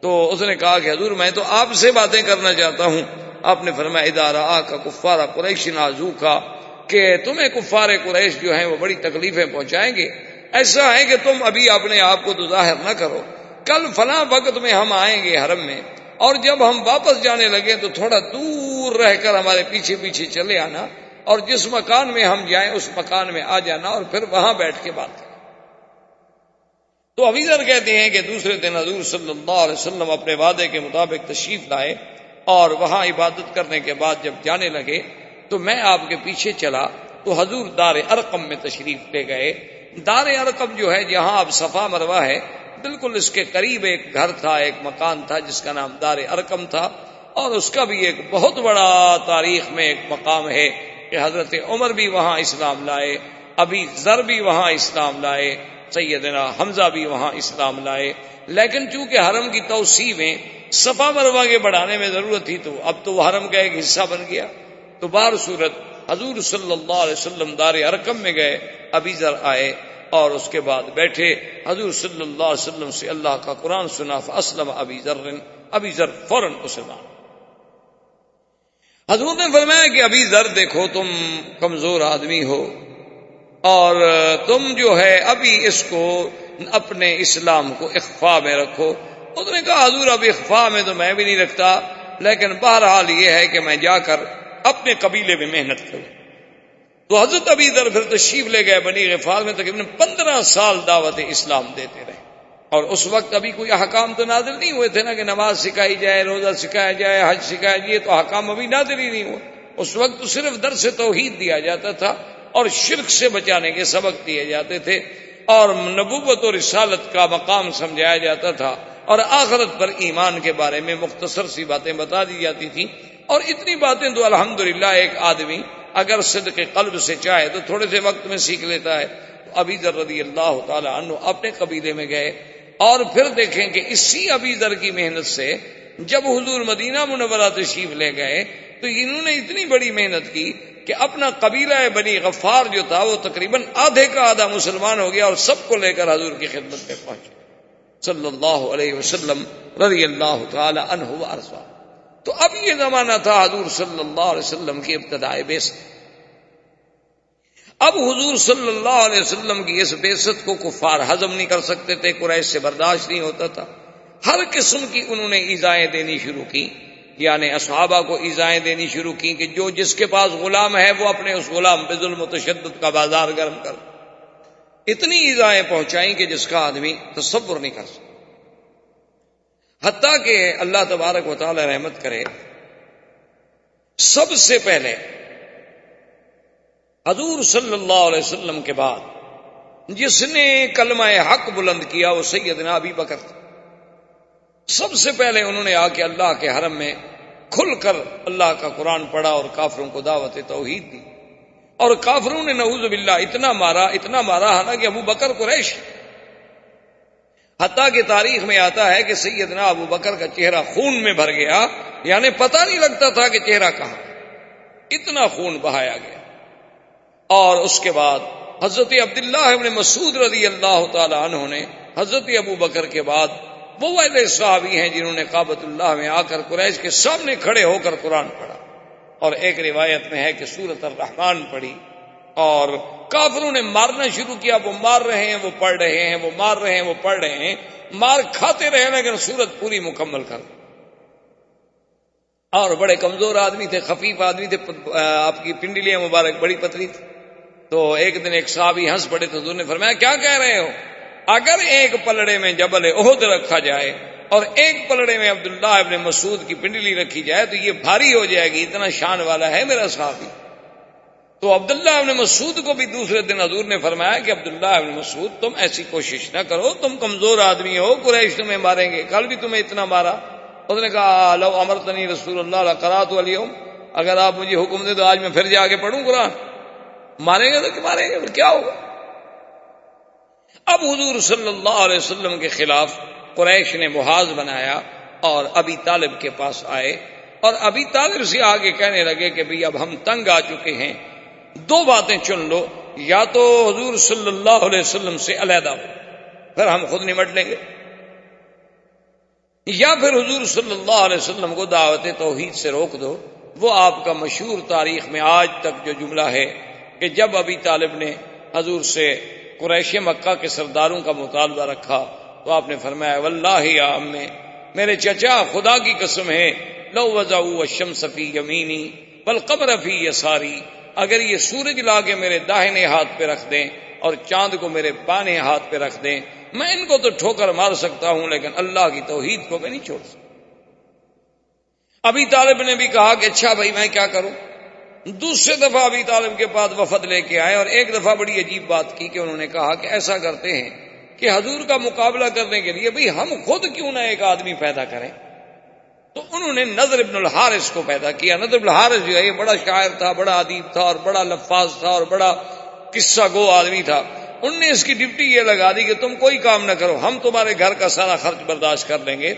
تو اس نے کہا کہ حضور میں تو آپ سے باتیں کرنا چاہتا ہوں. آپ نے فرمایا اذا رآک کفار قریش نازوک, کہ تمہیں کفار قریش جو ہیں وہ بڑی تکلیفیں پہنچائیں گے. ایسا ہے کہ تم ابھی اپنے آپ کو تو ظاہر نہ کرو, کل فلاں وقت میں ہم آئیں گے حرم میں, اور جب ہم واپس جانے لگے تو تھوڑا دور رہ کر ہمارے پیچھے پیچھے چلے آنا, اور جس مکان میں ہم جائیں اس مکان میں آ جانا, اور پھر وہاں بیٹھ کے بات کریں. تو ابی ذر کہتے ہیں کہ دوسرے دن حضور صلی اللہ علیہ وسلم اپنے وعدے کے مطابق تشریف لائے, اور وہاں عبادت کرنے کے بعد جب جانے لگے تو میں آپ کے پیچھے چلا تو حضور دار ارقم میں تشریف لے گئے. دار ارقم جو ہے جہاں اب صفا مروہ ہے, بالکل اس کے قریب ایک گھر تھا, ایک مکان تھا جس کا نام دار ارقم تھا, اور اس کا بھی ایک بہت بڑا تاریخ میں ایک مقام ہے کہ حضرت عمر بھی وہاں اسلام لائے, ابی ذر بھی وہاں اسلام لائے, سیدنا حمزہ بھی وہاں اسلام لائے. لیکن چونکہ حرم کی توسیع میں صفا مروہ کے بڑھانے میں ضرورت تھی تو اب تو وہ حرم کا ایک حصہ بن گیا. تو بہر صورت حضور صلی اللہ علیہ وسلم دار ارقم میں گئے, ابی ذر آئے اور اس کے بعد بیٹھے, حضور صلی اللہ علیہ وسلم سے اللہ کا قرآن سنا. فاسلم ابی ذر, ابی ذر فوراً مسلمان. حضور نے فرمایا کہ ابی ذر دیکھو تم کمزور آدمی ہو, اور تم جو ہے ابھی اس کو اپنے اسلام کو اخفاء میں رکھو. اس نے کہا حضور اب اخفاء میں تو میں بھی نہیں رکھتا, لیکن بہرحال یہ ہے کہ میں جا کر اپنے قبیلے میں محنت کروں. تو حضرت ابی ذر پھر تشریف لے گئے بنی غفار میں, تقریباً 15 سال دعوت اسلام دیتے رہے. اور اس وقت ابھی کوئی احکام تو نازل نہیں ہوئے تھے نا کہ نماز سکھائی جائے, روزہ سکھایا جائے, حج سکھایا جائے, یہ تو احکام ابھی نازل ہی نہیں ہوئے. اس وقت تو صرف درس توحید دیا جاتا تھا اور شرک سے بچانے کے سبق دیے جاتے تھے, اور نبوت اور رسالت کا مقام سمجھایا جاتا تھا, اور آخرت پر ایمان کے بارے میں مختصر سی باتیں بتا دی جاتی تھیں. اور اتنی باتیں تو الحمدللہ ایک آدمی اگر صدق قلب سے چاہے تو تھوڑے سے وقت میں سیکھ لیتا ہے. تو ابی ذر رضی اللہ تعالی عنہ اپنے قبیلے میں گئے, اور پھر دیکھیں کہ اسی ابی ذر کی محنت سے جب حضور مدینہ منورہ تشریف لے گئے تو انہوں نے اتنی بڑی محنت کی کہ اپنا قبیلہ بنی غفار جو تھا وہ تقریباً آدھے کا آدھا مسلمان ہو گیا, اور سب کو لے کر حضور کی خدمت میں پہنچے صلی اللہ علیہ وسلم رضی اللہ تعالی عنہ وارضاہ. تو اب یہ زمانہ تھا حضور صلی اللہ علیہ وسلم کی ابتدائی بعثت. اب حضور صلی اللہ علیہ وسلم کی اس بعثت کو کفار ہضم نہیں کر سکتے تھے, قریش سے برداشت نہیں ہوتا تھا. ہر قسم کی انہوں نے ایذائیں دینی شروع کی, یعنی اصحابہ کو ایذائیں دینی شروع کی کہ جو جس کے پاس غلام ہے وہ اپنے اس غلام پہ ظلم و تشدد کا بازار گرم کر. اتنی ایذائیں پہنچائیں کہ جس کا آدمی تصور نہیں کر سکتا. حتیٰ کہ اللہ تبارک و تعالی رحمت کرے, سب سے پہلے حضور صلی اللہ علیہ وسلم کے بعد جس نے کلمہ حق بلند کیا وہ سیدنا ابی بکر تھا. سب سے پہلے انہوں نے آ کے اللہ کے حرم میں کھل کر اللہ کا قرآن پڑھا اور کافروں کو دعوت توحید دی. اور کافروں نے نعوذ باللہ اتنا مارا حالانکہ ابو بکر قریش. حتیٰ کہ تاریخ میں آتا ہے کہ سیدنا ابو بکر کا چہرہ خون میں بھر گیا, یعنی پتہ نہیں لگتا تھا کہ چہرہ کہاں, اتنا خون بہایا گیا. اور اس کے بعد حضرت عبداللہ ابن مسعود رضی اللہ تعالی عنہ نے حضرت ابو بکر کے بعد وہ والے صحابی ہیں جنہوں نے کعبۃ اللہ میں آ کر قریش کے سامنے کھڑے ہو کر قرآن پڑھا. اور ایک روایت میں ہے کہ سورۃ الرحمن پڑھی, اور کافروں نے مارنا شروع کیا. وہ مار رہے ہیں, وہ پڑھ رہے ہیں, وہ مار رہے ہیں, وہ پڑھ رہے ہیں, مار کھاتے رہے لیکن سورت پوری مکمل کر. اور بڑے کمزور آدمی تھے, خفیف آدمی تھے, آپ کی پنڈلیاں مبارک بڑی پتلی تھی. تو ایک دن ایک صحابی ہنس پڑے تو حضور نے فرمایا کیا کہہ رہے ہو, اگر ایک پلڑے میں جبل احد رکھا جائے اور ایک پلڑے میں عبداللہ ابن مسعود کی پنڈلی رکھی جائے تو یہ بھاری ہو جائے گی, اتنا شان والا ہے میرا صحابی. تو عبداللہ ابن مسعود کو بھی دوسرے دن حضور نے فرمایا کہ عبداللہ ابن مسعود تم ایسی کوشش نہ کرو, تم کمزور آدمی ہو, قریش تمہیں ماریں گے, کل بھی تمہیں اتنا مارا. اس نے کہا لو امرتنی رسول اللہ لقرأت اليوم, اگر آپ مجھے حکم دے تو آج میں پھر جا کے پڑھوں قرآن. ماریں گے تو کہ ماریں گے، کیا ہوگا؟ اب حضور صلی اللہ علیہ وسلم کے خلاف قریش نے محاذ بنایا اور ابی طالب کے پاس آئے، اور ابی طالب سے آگے کہنے لگے کہ بھئی اب ہم تنگ آ چکے ہیں، دو باتیں چن لو، یا تو حضور صلی اللہ علیہ وسلم سے علیحدہ ہو، پھر ہم خود نمٹ لیں گے، یا پھر حضور صلی اللہ علیہ وسلم کو دعوت توحید سے روک دو۔ وہ آپ کا مشہور تاریخ میں آج تک جو جملہ ہے کہ جب ابی طالب نے حضور سے قریش مکہ کے سرداروں کا مطالبہ رکھا تو آپ نے فرمایا واللہ یا امی، میرے چچا خدا کی قسم ہے، لو وضعوا الشمس فی یمینی والقمر فی یساری، اگر یہ سورج لا کے میرے داہنے ہاتھ پہ رکھ دیں اور چاند کو میرے بائیں ہاتھ پہ رکھ دیں، میں ان کو تو ٹھوکر مار سکتا ہوں لیکن اللہ کی توحید کو میں نہیں چھوڑ سکتا۔ ابی طالب نے بھی کہا کہ اچھا بھائی میں کیا کروں؟ دوسرے دفعہ ابی طالب کے پاس وفد لے کے آئے، اور ایک دفعہ بڑی عجیب بات کی کہ انہوں نے کہا کہ ایسا کرتے ہیں کہ حضور کا مقابلہ کرنے کے لیے بھئی ہم خود کیوں نہ ایک آدمی پیدا کریں۔ تو انہوں نے نضر ابن الحارث کو پیدا کیا۔ نضر ابن الحارث جو ہے یہ بڑا شاعر تھا، بڑا ادیب تھا، اور بڑا لفاظ تھا، اور بڑا قصہ گو آدمی تھا۔ ان نے اس کی ڈپٹی یہ لگا دی کہ تم کوئی کام نہ کرو، ہم تمہارے گھر کا سارا خرچ برداشت کر لیں گے،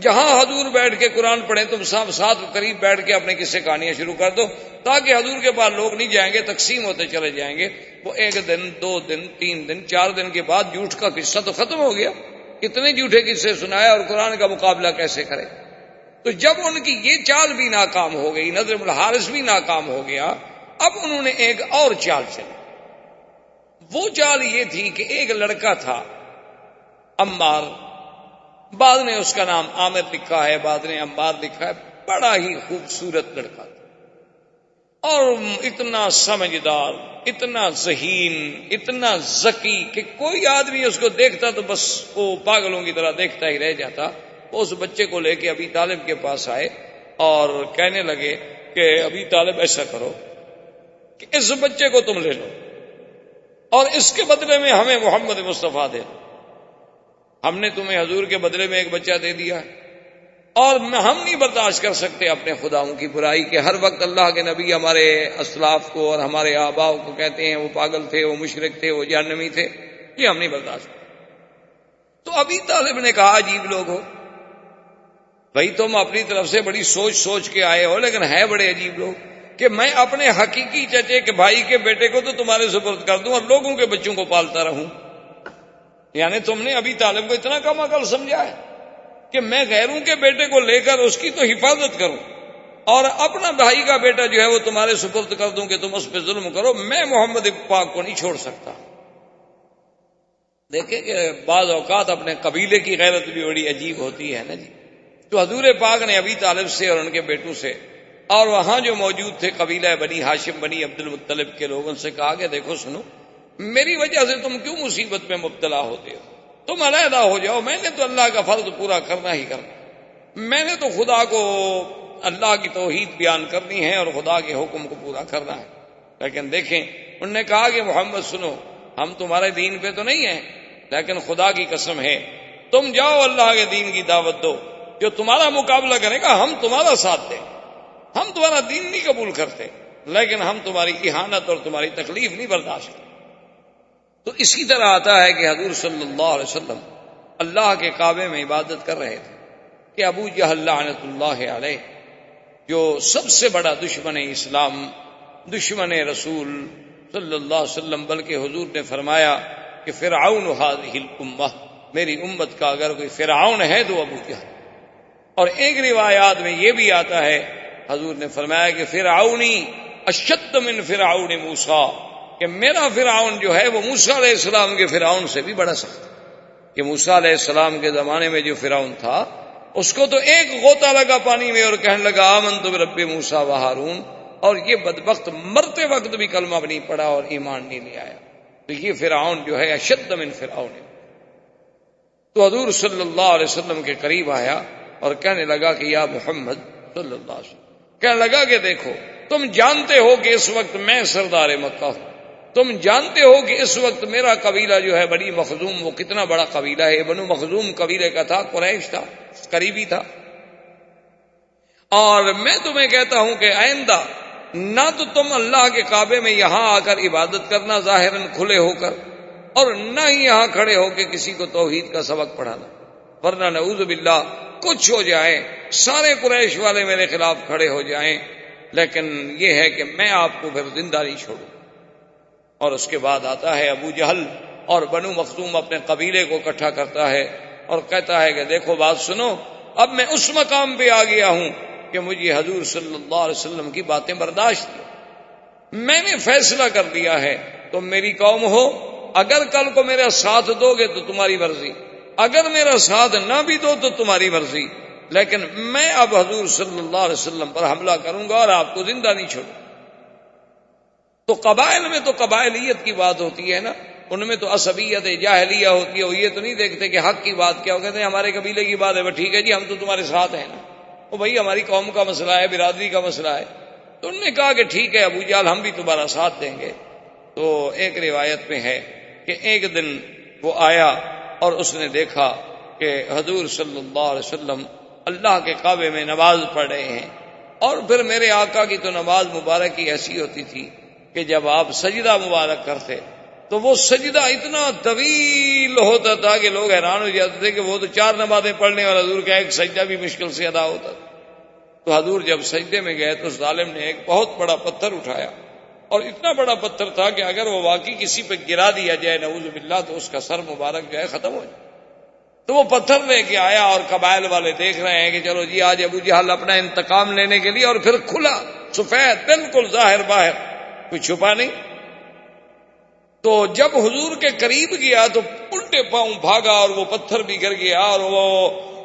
جہاں حضور بیٹھ کے قرآن پڑھیں تم ساتھ قریب بیٹھ کے اپنے قصے کہانیاں شروع کر دو، تاکہ حضور کے پاس لوگ نہیں جائیں گے، تقسیم ہوتے چلے جائیں گے۔ وہ ایک دن، 2 دن، 3 دن، 4 دن کے بعد جھوٹ کا قصہ تو ختم ہو گیا، اتنے جھوٹے قصے سنایا اور قرآن کا مقابلہ کیسے کرے۔ تو جب ان کی یہ چال بھی ناکام ہو گئی، نضر بن الحارث بھی ناکام ہو گیا، اب انہوں نے ایک اور چال چلی۔ وہ چال یہ تھی کہ ایک لڑکا تھا عمار، بعد نے اس کا نام عامر لکھا ہے، بعد نے عمار لکھا ہے، بڑا ہی خوبصورت لڑکا تھا اور اتنا سمجھدار، اتنا ذہین، اتنا ذکی کہ کوئی آدمی اس کو دیکھتا تو بس وہ پاگلوں کی طرح دیکھتا ہی رہ جاتا۔ وہ اس بچے کو لے کے ابی طالب کے پاس آئے اور کہنے لگے کہ ابی طالب ایسا کرو کہ اس بچے کو تم لے لو اور اس کے بدلے میں ہمیں محمد مصطفیٰ دے دو، ہم نے تمہیں حضور کے بدلے میں ایک بچہ دے دیا ہے، اور ہم نہیں برداشت کر سکتے اپنے خداؤں کی برائی کہ ہر وقت اللہ کے نبی ہمارے اسلاف کو اور ہمارے آباؤ کو کہتے ہیں وہ پاگل تھے، وہ مشرک تھے، وہ جہنمی تھے، یہ ہم نہیں برداشت کرتے۔ تو ابی طالب نے کہا عجیب لوگ ہو بھائی، تم اپنی طرف سے بڑی سوچ کے آئے ہو، لیکن ہے بڑے عجیب لوگ کہ میں اپنے حقیقی چچے کے بھائی کے بیٹے کو تو تمہارے سپرد کر دوں اور لوگوں کے بچوں کو پالتا رہوں۔ یعنی تم نے ابی طالب کو اتنا کم عقل سمجھا ہے کہ میں غیروں کے بیٹے کو لے کر اس کی تو حفاظت کروں اور اپنا بھائی کا بیٹا جو ہے وہ تمہارے سپرد کر دوں کہ تم اس پہ ظلم کرو، میں محمد پاک کو نہیں چھوڑ سکتا۔ دیکھیں کہ بعض اوقات اپنے قبیلے کی غیرت بھی بڑی عجیب ہوتی ہے نا جی۔ تو حضور پاک نے ابی طالب سے اور ان کے بیٹوں سے اور وہاں جو موجود تھے قبیلہ بنی ہاشم بنی عبد المطلب کے لوگوں سے کہا کہ دیکھو سنو، میری وجہ سے تم کیوں مصیبت میں مبتلا ہوتے ہو؟ تم علیحدہ ہو جاؤ، میں نے تو اللہ کا فرض پورا کرنا ہی کرنا، میں نے تو خدا کو اللہ کی توحید بیان کرنی ہے اور خدا کے حکم کو پورا کرنا ہے۔ لیکن دیکھیں انہوں نے کہا کہ محمد سنو، ہم تمہارے دین پہ تو نہیں ہیں، لیکن خدا کی قسم ہے تم جاؤ اللہ کے دین کی دعوت دو، جو تمہارا مقابلہ کرے گا ہم تمہارا ساتھ دیں، ہم تمہارا دین نہیں قبول کرتے، لیکن ہم تمہاری اہانت اور تمہاری تکلیف نہیں برداشت کرتے۔ تو اسی طرح آتا ہے کہ حضور صلی اللہ علیہ وسلم اللہ کے کعبے میں عبادت کر رہے تھے کہ ابو جہل لعنت اللہ علیہ، جو سب سے بڑا دشمن اسلام، دشمن رسول صلی اللہ علیہ وسلم، بلکہ حضور نے فرمایا کہ فرعون هذه الامہ، میری امت کا اگر کوئی فرعون ہے تو ابو جہل۔ اور ایک روایات میں یہ بھی آتا ہے حضور نے فرمایا کہ فرعونی اشد من فرعون موسیٰ، کہ میرا فرعون جو ہے وہ موسیٰ علیہ السلام کے فرعون سے بھی بڑا سخت ہے۔ کہ موسیٰ علیہ السلام کے زمانے میں جو فرعون تھا اس کو تو ایک غوطہ لگا پانی میں اور کہنے لگا آمنت برب موسیٰ و ہارون، اور یہ بدبخت مرتے وقت بھی کلمہ نہیں پڑھا اور ایمان نہیں لے آیا۔ تو یہ فرعون جو ہے اشد من فرعون۔ تو حضور صلی اللہ علیہ وسلم کے قریب آیا اور کہنے لگا کہ یا محمد صلی اللہ علیہ وسلم، کہنے لگا کہ دیکھو تم جانتے ہو کہ اس وقت میں سردار مکہ ہوں، تم جانتے ہو کہ اس وقت میرا قبیلہ جو ہے بنی مخزوم، وہ کتنا بڑا قبیلہ ہے، بنو مخزوم قبیلے کا تھا، قریش تھا، قریبی تھا، اور میں تمہیں کہتا ہوں کہ آئندہ نہ تو تم اللہ کے کعبے میں یہاں آ کر عبادت کرنا ظاہراً کھلے ہو کر، اور نہ ہی یہاں کھڑے ہو کے کسی کو توحید کا سبق پڑھانا، ورنہ نعوذ باللہ کچھ ہو جائے، سارے قریش والے میرے خلاف کھڑے ہو جائیں، لیکن یہ ہے کہ میں آپ کو پھر زندہ نہیں چھوڑوں۔ اور اس کے بعد آتا ہے ابو جہل اور بنو مخزوم اپنے قبیلے کو اکٹھا کرتا ہے اور کہتا ہے کہ دیکھو بات سنو، اب میں اس مقام پہ آ گیا ہوں کہ مجھے حضور صلی اللہ علیہ وسلم کی باتیں برداشت ہیں، میں نے فیصلہ کر دیا ہے، تم میری قوم ہو، اگر کل کو میرا ساتھ دو گے تو تمہاری مرضی، اگر میرا ساتھ نہ بھی دو تو تمہاری مرضی، لیکن میں اب حضور صلی اللہ علیہ وسلم پر حملہ کروں گا اور آپ کو زندہ نہیں چھوڑوں۔ تو قبائل میں تو قبائلیت کی بات ہوتی ہے نا، ان میں تو عصبیت جاہلیہ ہوتی ہے، وہ یہ تو نہیں دیکھتے کہ حق کی بات کیا، وہ کہتے ہیں ہمارے قبیلے کی بات ہے، ٹھیک ہے جی ہم تو تمہارے ساتھ ہیں نا، وہ بھائی ہماری قوم کا مسئلہ ہے، برادری کا مسئلہ ہے۔ تو انہوں نے کہا کہ ٹھیک ہے ابو جہل ہم بھی تمہارا ساتھ دیں گے۔ تو ایک روایت میں ہے کہ ایک دن وہ آیا اور اس نے دیکھا کہ حضور صلی اللہ علیہ وسلم اللہ کے کعبے میں نماز پڑھ رہے ہیں، اور پھر میرے آقا کی تو نماز مبارک کی ایسی ہوتی تھی کہ جب آپ سجدہ مبارک کرتے تو وہ سجدہ اتنا طویل ہوتا تھا کہ لوگ حیران ہو جاتے تھے کہ وہ تو 4 نمازیں پڑھنے والا حضور کا ایک سجدہ بھی مشکل سے ادا ہوتا تھا۔ تو حضور جب سجدے میں گئے تو اس ظالم نے ایک بہت بڑا پتھر اٹھایا، اور اتنا بڑا پتھر تھا کہ اگر وہ واقعی کسی پہ گرا دیا جائے نعوذ باللہ تو اس کا سر مبارک جو ہے ختم ہو جائے۔ تو وہ پتھر لے کے آیا، اور قبائل والے دیکھ رہے ہیں کہ چلو جی آج ابو جہل اپنا انتقام لینے کے لیے، اور پھر کھلا سفید بالکل ظاہر باہر، کوئی چھپا نہیں۔ تو جب حضور کے قریب گیا تو الٹے پاؤں بھاگا، اور وہ پتھر بھی گر گیا، اور وہ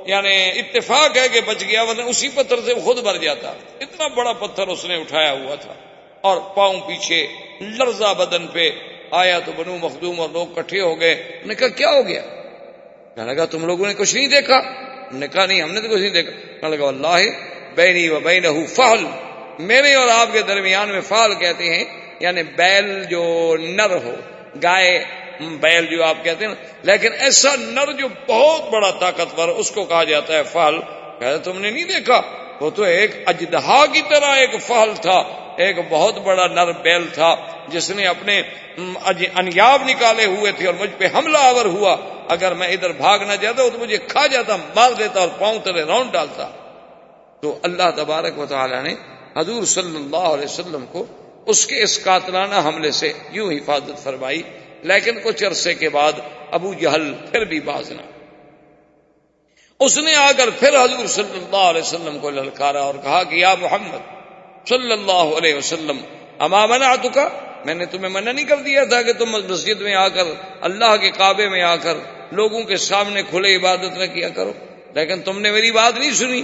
یعنی اتفاق ہے کہ بچ گیا، ورنہ اسی پتھر سے خود مر جاتا۔ اتنا بڑا پتھر اس نے اٹھایا ہوا تھا، اور پاؤں پیچھے، لرزہ بدن پہ آیا۔ تو بنو مخزوم اور لوگ کٹھے ہو گئے، انہوں نے کہا کیا ہو گیا؟ کہنے لگا تم لوگوں نے کچھ نہیں دیکھا؟ انہوں نے کہا نہیں ہم نے تو کچھ نہیں دیکھا۔ کہنے لگا واللہ بینی و بینہ فحل، میرے اور آپ کے درمیان میں فحل کہتے ہیں یعنی بیل جو نر ہو، گائے بیل جو آپ کہتے ہیں نا، لیکن ایسا نر جو بہت بڑا طاقتور اس کو کہا جاتا ہے فحل۔ کہتے تم نے نہیں دیکھا؟ وہ تو ایک اژدہا کی طرح ایک فحل تھا، ایک بہت بڑا نر بیل تھا جس نے اپنے انیاب نکالے ہوئے تھے اور مجھ پہ حملہ آور ہوا۔ اگر میں ادھر بھاگ نہ جاتا تو مجھے کھا جاتا، مار دیتا اور پاؤں تلے راؤنڈ ڈالتا۔ تو اللہ تبارک و تعالی نے حضور صلی اللہ علیہ وسلم کو اس کے اس قاتلانہ حملے سے یوں حفاظت فرمائی، لیکن کچھ عرصے کے بعد ابو جہل پھر بھی باز نہ، اس نے آ کر پھر حضور صلی اللہ علیہ وسلم کو للکارا اور کہا کہ یا محمد صلی اللہ علیہ وسلم اما منعتک، میں نے تمہیں منع نہیں کر دیا تھا کہ تم مسجد میں آ کر، اللہ کے کعبے میں آ کر لوگوں کے سامنے کھلے عبادت نہ کیا کرو، لیکن تم نے میری بات نہیں سنی،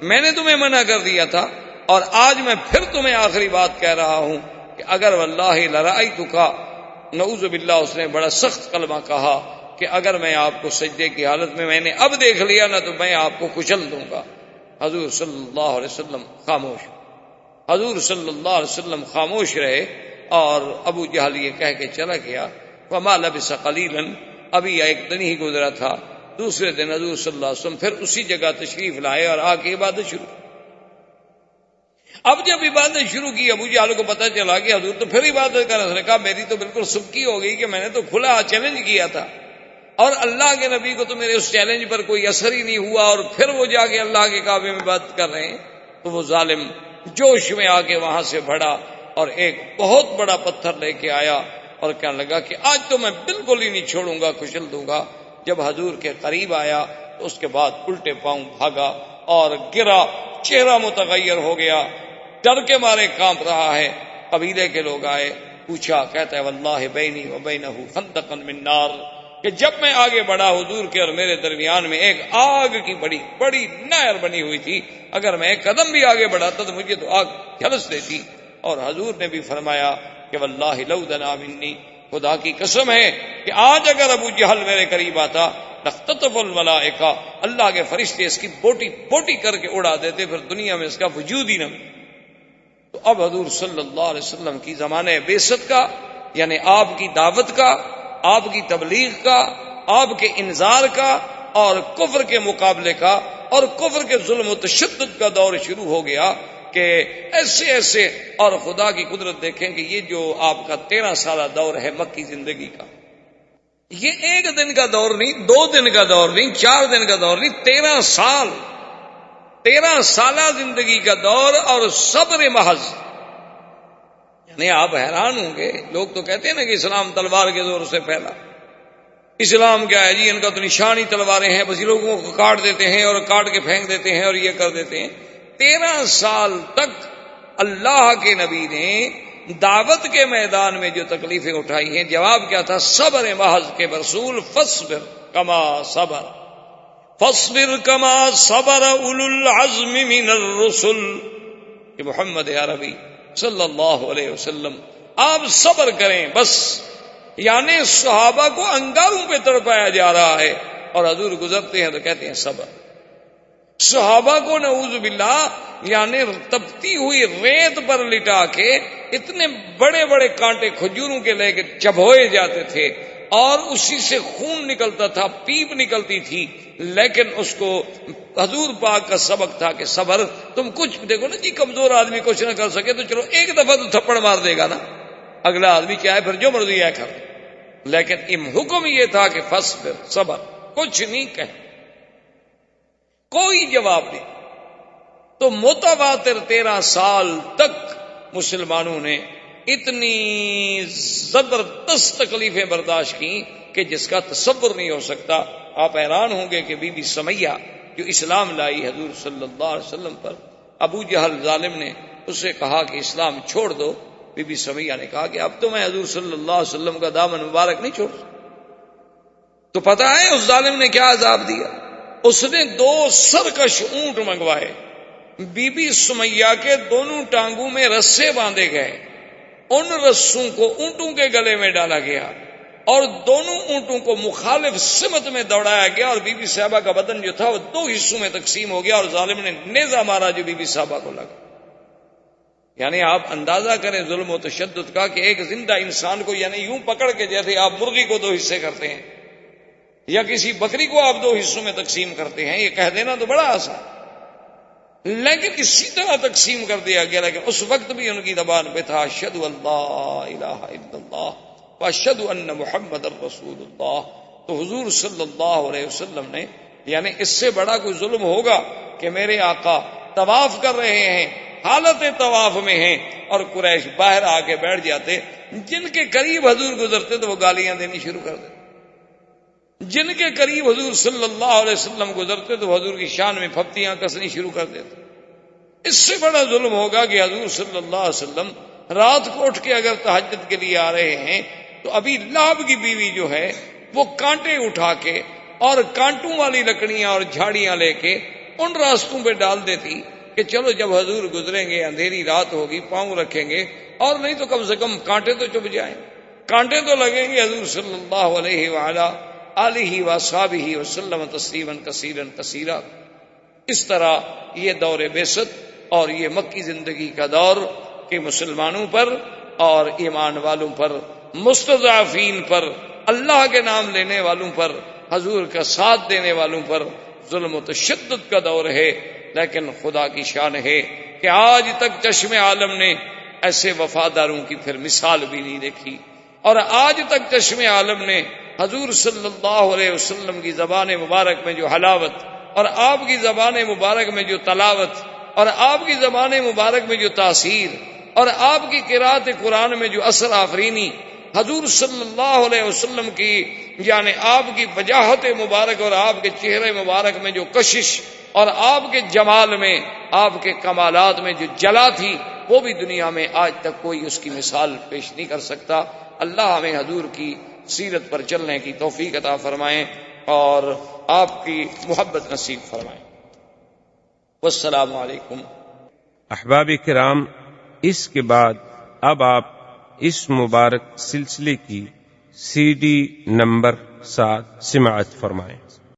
میں نے تمہیں منع کر دیا تھا، اور آج میں پھر تمہیں آخری بات کہہ رہا ہوں کہ اگر واللہ لرأیتک، نعوذ باللہ اس نے بڑا سخت کلمہ کہا کہ اگر میں آپ کو سجدے کی حالت میں نے اب دیکھ لیا نہ تو میں آپ کو کچل دوں گا۔ حضور صلی اللہ علیہ وسلم خاموش، حضور صلی اللہ علیہ وسلم خاموش رہے، اور ابو جہل یہ کہہ کے چلا گیا۔ فما لبث قلیلا، ابھی ایک دن ہی گزرا تھا، دوسرے دن حضور صلی اللہ علیہ وسلم پھر اسی جگہ تشریف لائے اور آ کے عبادت شروع۔ اب جب عبادت شروع کی، ابو جہل کو پتہ چلا کہ حضور تو پھر عبادت کر رہے، اس نے کہا میری تو بالکل سبکی ہو گئی کہ میں نے تو کھلا چیلنج کیا تھا، اور اللہ کے نبی کو تو میرے اس چیلنج پر کوئی اثر ہی نہیں ہوا، اور پھر وہ جا کے اللہ کے کعبے میں عبادت کر رہے ہیں۔ تو وہ ظالم جوش میں آ کے وہاں سے بڑھا اور ایک بہت بڑا پتھر لے کے آیا اور کہنے لگا کہ آج تو میں بالکل ہی نہیں چھوڑوں گا، کچل دوں گا۔ جب حضور کے قریب آیا تو اس کے بعد الٹے پاؤں بھاگا اور گرا، چہرہ متغیر ہو گیا، ڈر کے مارے کانپ رہا ہے۔ قبیلے کے لوگ آئے، پوچھا، کہتا ہے واللہ بینی و بینہ خندقا من نار، کہ جب میں آگے بڑھا حضور کے اور میرے درمیان میں ایک آگ کی بڑی بڑی نہر بنی ہوئی تھی، اگر میں ایک قدم بھی آگے بڑھاتا تو مجھے تو آگ جھلس دیتی۔ اور حضور نے بھی فرمایا کہ واللہ لو دنا منی، خدا کی قسم ہے کہ آج اگر ابو جہل میرے قریب آتا لختطف الملائکہ، اللہ کے فرشتے اس کی بوٹی بوٹی کر کے اڑا دیتے، پھر دنیا میں اس کا وجود ہی نہ۔ تو اب حضور صلی اللہ علیہ وسلم کی زمانہ بعثت کا، یعنی آپ کی دعوت کا، آپ کی تبلیغ کا، آپ کے انذار کا، اور کفر کے مقابلے کا، اور کفر کے ظلم و تشدد کا دور شروع ہو گیا کہ کہ ایسے ایسے، اور خدا کی قدرت دیکھیں کہ یہ جو آپ کا 13 سالہ دور ہے مکی زندگی کا، یہ 1 دن کا دور نہیں، 2 دن کا دور نہیں، 4 دن کا دور نہیں، 13 سال، 13 سالہ زندگی کا دور، اور صبر محض۔ یعنی آپ حیران ہوں گے، لوگ تو کہتے ہیں نا کہ اسلام تلوار کے زور سے پھیلا، اسلام کیا ہے جی، ان کا تو نشان ہی تلواریں ہیں، بس لوگوں کو کاٹ دیتے ہیں اور کاٹ کے پھینک دیتے ہیں اور یہ کر دیتے ہیں۔ 13 سال تک اللہ کے نبی نے دعوت کے میدان میں جو تکلیفیں اٹھائی ہیں، جواب کیا تھا؟ صبر محض کے رسول، فاصبر کما صبر، فاصبر کما صبر اولو العزم من الرسل، کہ محمد عربی صلی اللہ علیہ وسلم آپ صبر کریں بس۔ یعنی صحابہ کو انگاروں پہ تڑپایا جا رہا ہے اور حضور گزرتے ہیں تو کہتے ہیں صبر۔ صحابہ کو نعوذ باللہ یعنی تپتی ہوئی ریت پر لٹا کے اتنے بڑے بڑے کانٹے کھجوروں کے لے کے چبھوئے جاتے تھے اور اسی سے خون نکلتا تھا، پیپ نکلتی تھی، لیکن اس کو حضور پاک کا سبق تھا کہ صبر۔ تم کچھ دیکھو نا جی، کمزور آدمی کچھ نہ کر سکے تو چلو ایک دفعہ تو تھپڑ مار دے گا نا، اگلا آدمی چاہے پھر جو مرضی ہے کر، لیکن حکم یہ تھا کہ فاصبر، صبر، کچھ نہیں کہ کوئی جواب نہیں۔ تو متواتر 13 سال تک مسلمانوں نے اتنی زبردست تکلیفیں برداشت کی کہ جس کا تصور نہیں ہو سکتا۔ آپ حیران ہوں گے کہ بی بی سمیہ جو اسلام لائی حضور صلی اللہ علیہ وسلم پر، ابو جہل ظالم نے اسے کہا کہ اسلام چھوڑ دو، بی بی سمیہ نے کہا کہ اب تو میں حضور صلی اللہ علیہ وسلم کا دامن مبارک نہیں چھوڑ سکتا۔ تو پتہ ہے اس ظالم نے کیا عذاب دیا؟ اس نے 2 سرکش اونٹ منگوائے، بی بی سمیہ کے دونوں ٹانگوں میں رسے باندھے گئے، ان رسوں کو اونٹوں کے گلے میں ڈالا گیا اور دونوں اونٹوں کو مخالف سمت میں دوڑایا گیا، اور بی بی صاحبہ کا بدن جو تھا وہ 2 حصوں میں تقسیم ہو گیا اور ظالم نے نیزہ مارا جو بی بی صاحبہ کو لگا۔ یعنی آپ اندازہ کریں ظلم و تشدد کا کہ ایک زندہ انسان کو یعنی یوں پکڑ کے جیسے آپ مرغی کو 2 حصے کرتے ہیں یا کسی بکری کو آپ 2 حصوں میں تقسیم کرتے ہیں، یہ کہہ دینا تو بڑا آسان، لیکن اسی طرح تقسیم کر دیا گیا۔ لیکن اس وقت بھی ان کی زبان پہ تھا اشہد ان لا الہ الا اللہ واشہد ان محمد رسول اللہ۔ تو حضور صلی اللہ علیہ وسلم نے یعنی اس سے بڑا کوئی ظلم ہوگا کہ میرے آقا طواف کر رہے ہیں، حالت طواف میں ہیں، اور قریش باہر آ کے بیٹھ جاتے، جن کے قریب حضور گزرتے تو وہ گالیاں دینی شروع کر دیتے، جن کے قریب حضور صلی اللہ علیہ وسلم گزرتے تو حضور کی شان میں پھپتیاں کسنی شروع کر دیتے۔ اس سے بڑا ظلم ہوگا کہ حضور صلی اللہ علیہ وسلم رات کو اٹھ کے اگر تہجد کے لیے آ رہے ہیں تو ابھی لہب کی بیوی جو ہے وہ کانٹے اٹھا کے اور کانٹوں والی لکڑیاں اور جھاڑیاں لے کے ان راستوں پہ ڈال دیتی کہ چلو جب حضور گزریں گے اندھیری رات ہوگی پاؤں رکھیں گے، اور نہیں تو کم سے کم کانٹے تو چپ جائیں، کانٹے تو لگیں گے۔ حضور صلی اللہ علیہ وآلہ آلہ وصحبہ وسلم تسلیما کثیرا کثیرا۔ اس طرح یہ دور بعثت اور یہ مکی زندگی کا دور کہ مسلمانوں پر اور ایمان والوں پر، مستضعفین پر، اللہ کے نام لینے والوں پر، حضور کا ساتھ دینے والوں پر ظلم و تشدد کا دور ہے۔ لیکن خدا کی شان ہے کہ آج تک چشم عالم نے ایسے وفاداروں کی پھر مثال بھی نہیں دیکھی، اور آج تک چشم عالم نے حضور صلی اللہ علیہ وسلم کی زبان مبارک میں جو حلاوت، اور آپ کی زبان مبارک میں جو تلاوت، اور آپ کی زبان مبارک میں جو تاثیر، اور آپ کی قرات قرآن میں جو اثر آفرینی، حضور صلی اللہ علیہ وسلم کی یعنی آپ کی وجاہت مبارک اور آپ کے چہرے مبارک میں جو کشش، اور آپ کے جمال میں، آپ کے کمالات میں جو جلا تھی، وہ بھی دنیا میں آج تک کوئی اس کی مثال پیش نہیں کر سکتا۔ اللہ ہمیں حضور کی سیرت پر چلنے کی توفیق عطا فرمائیں اور آپ کی محبت نصیب فرمائیں۔ والسلام علیکم۔ احباب کرام، اس کے بعد اب آپ اس مبارک سلسلے کی CD نمبر 7 سماعت فرمائیں۔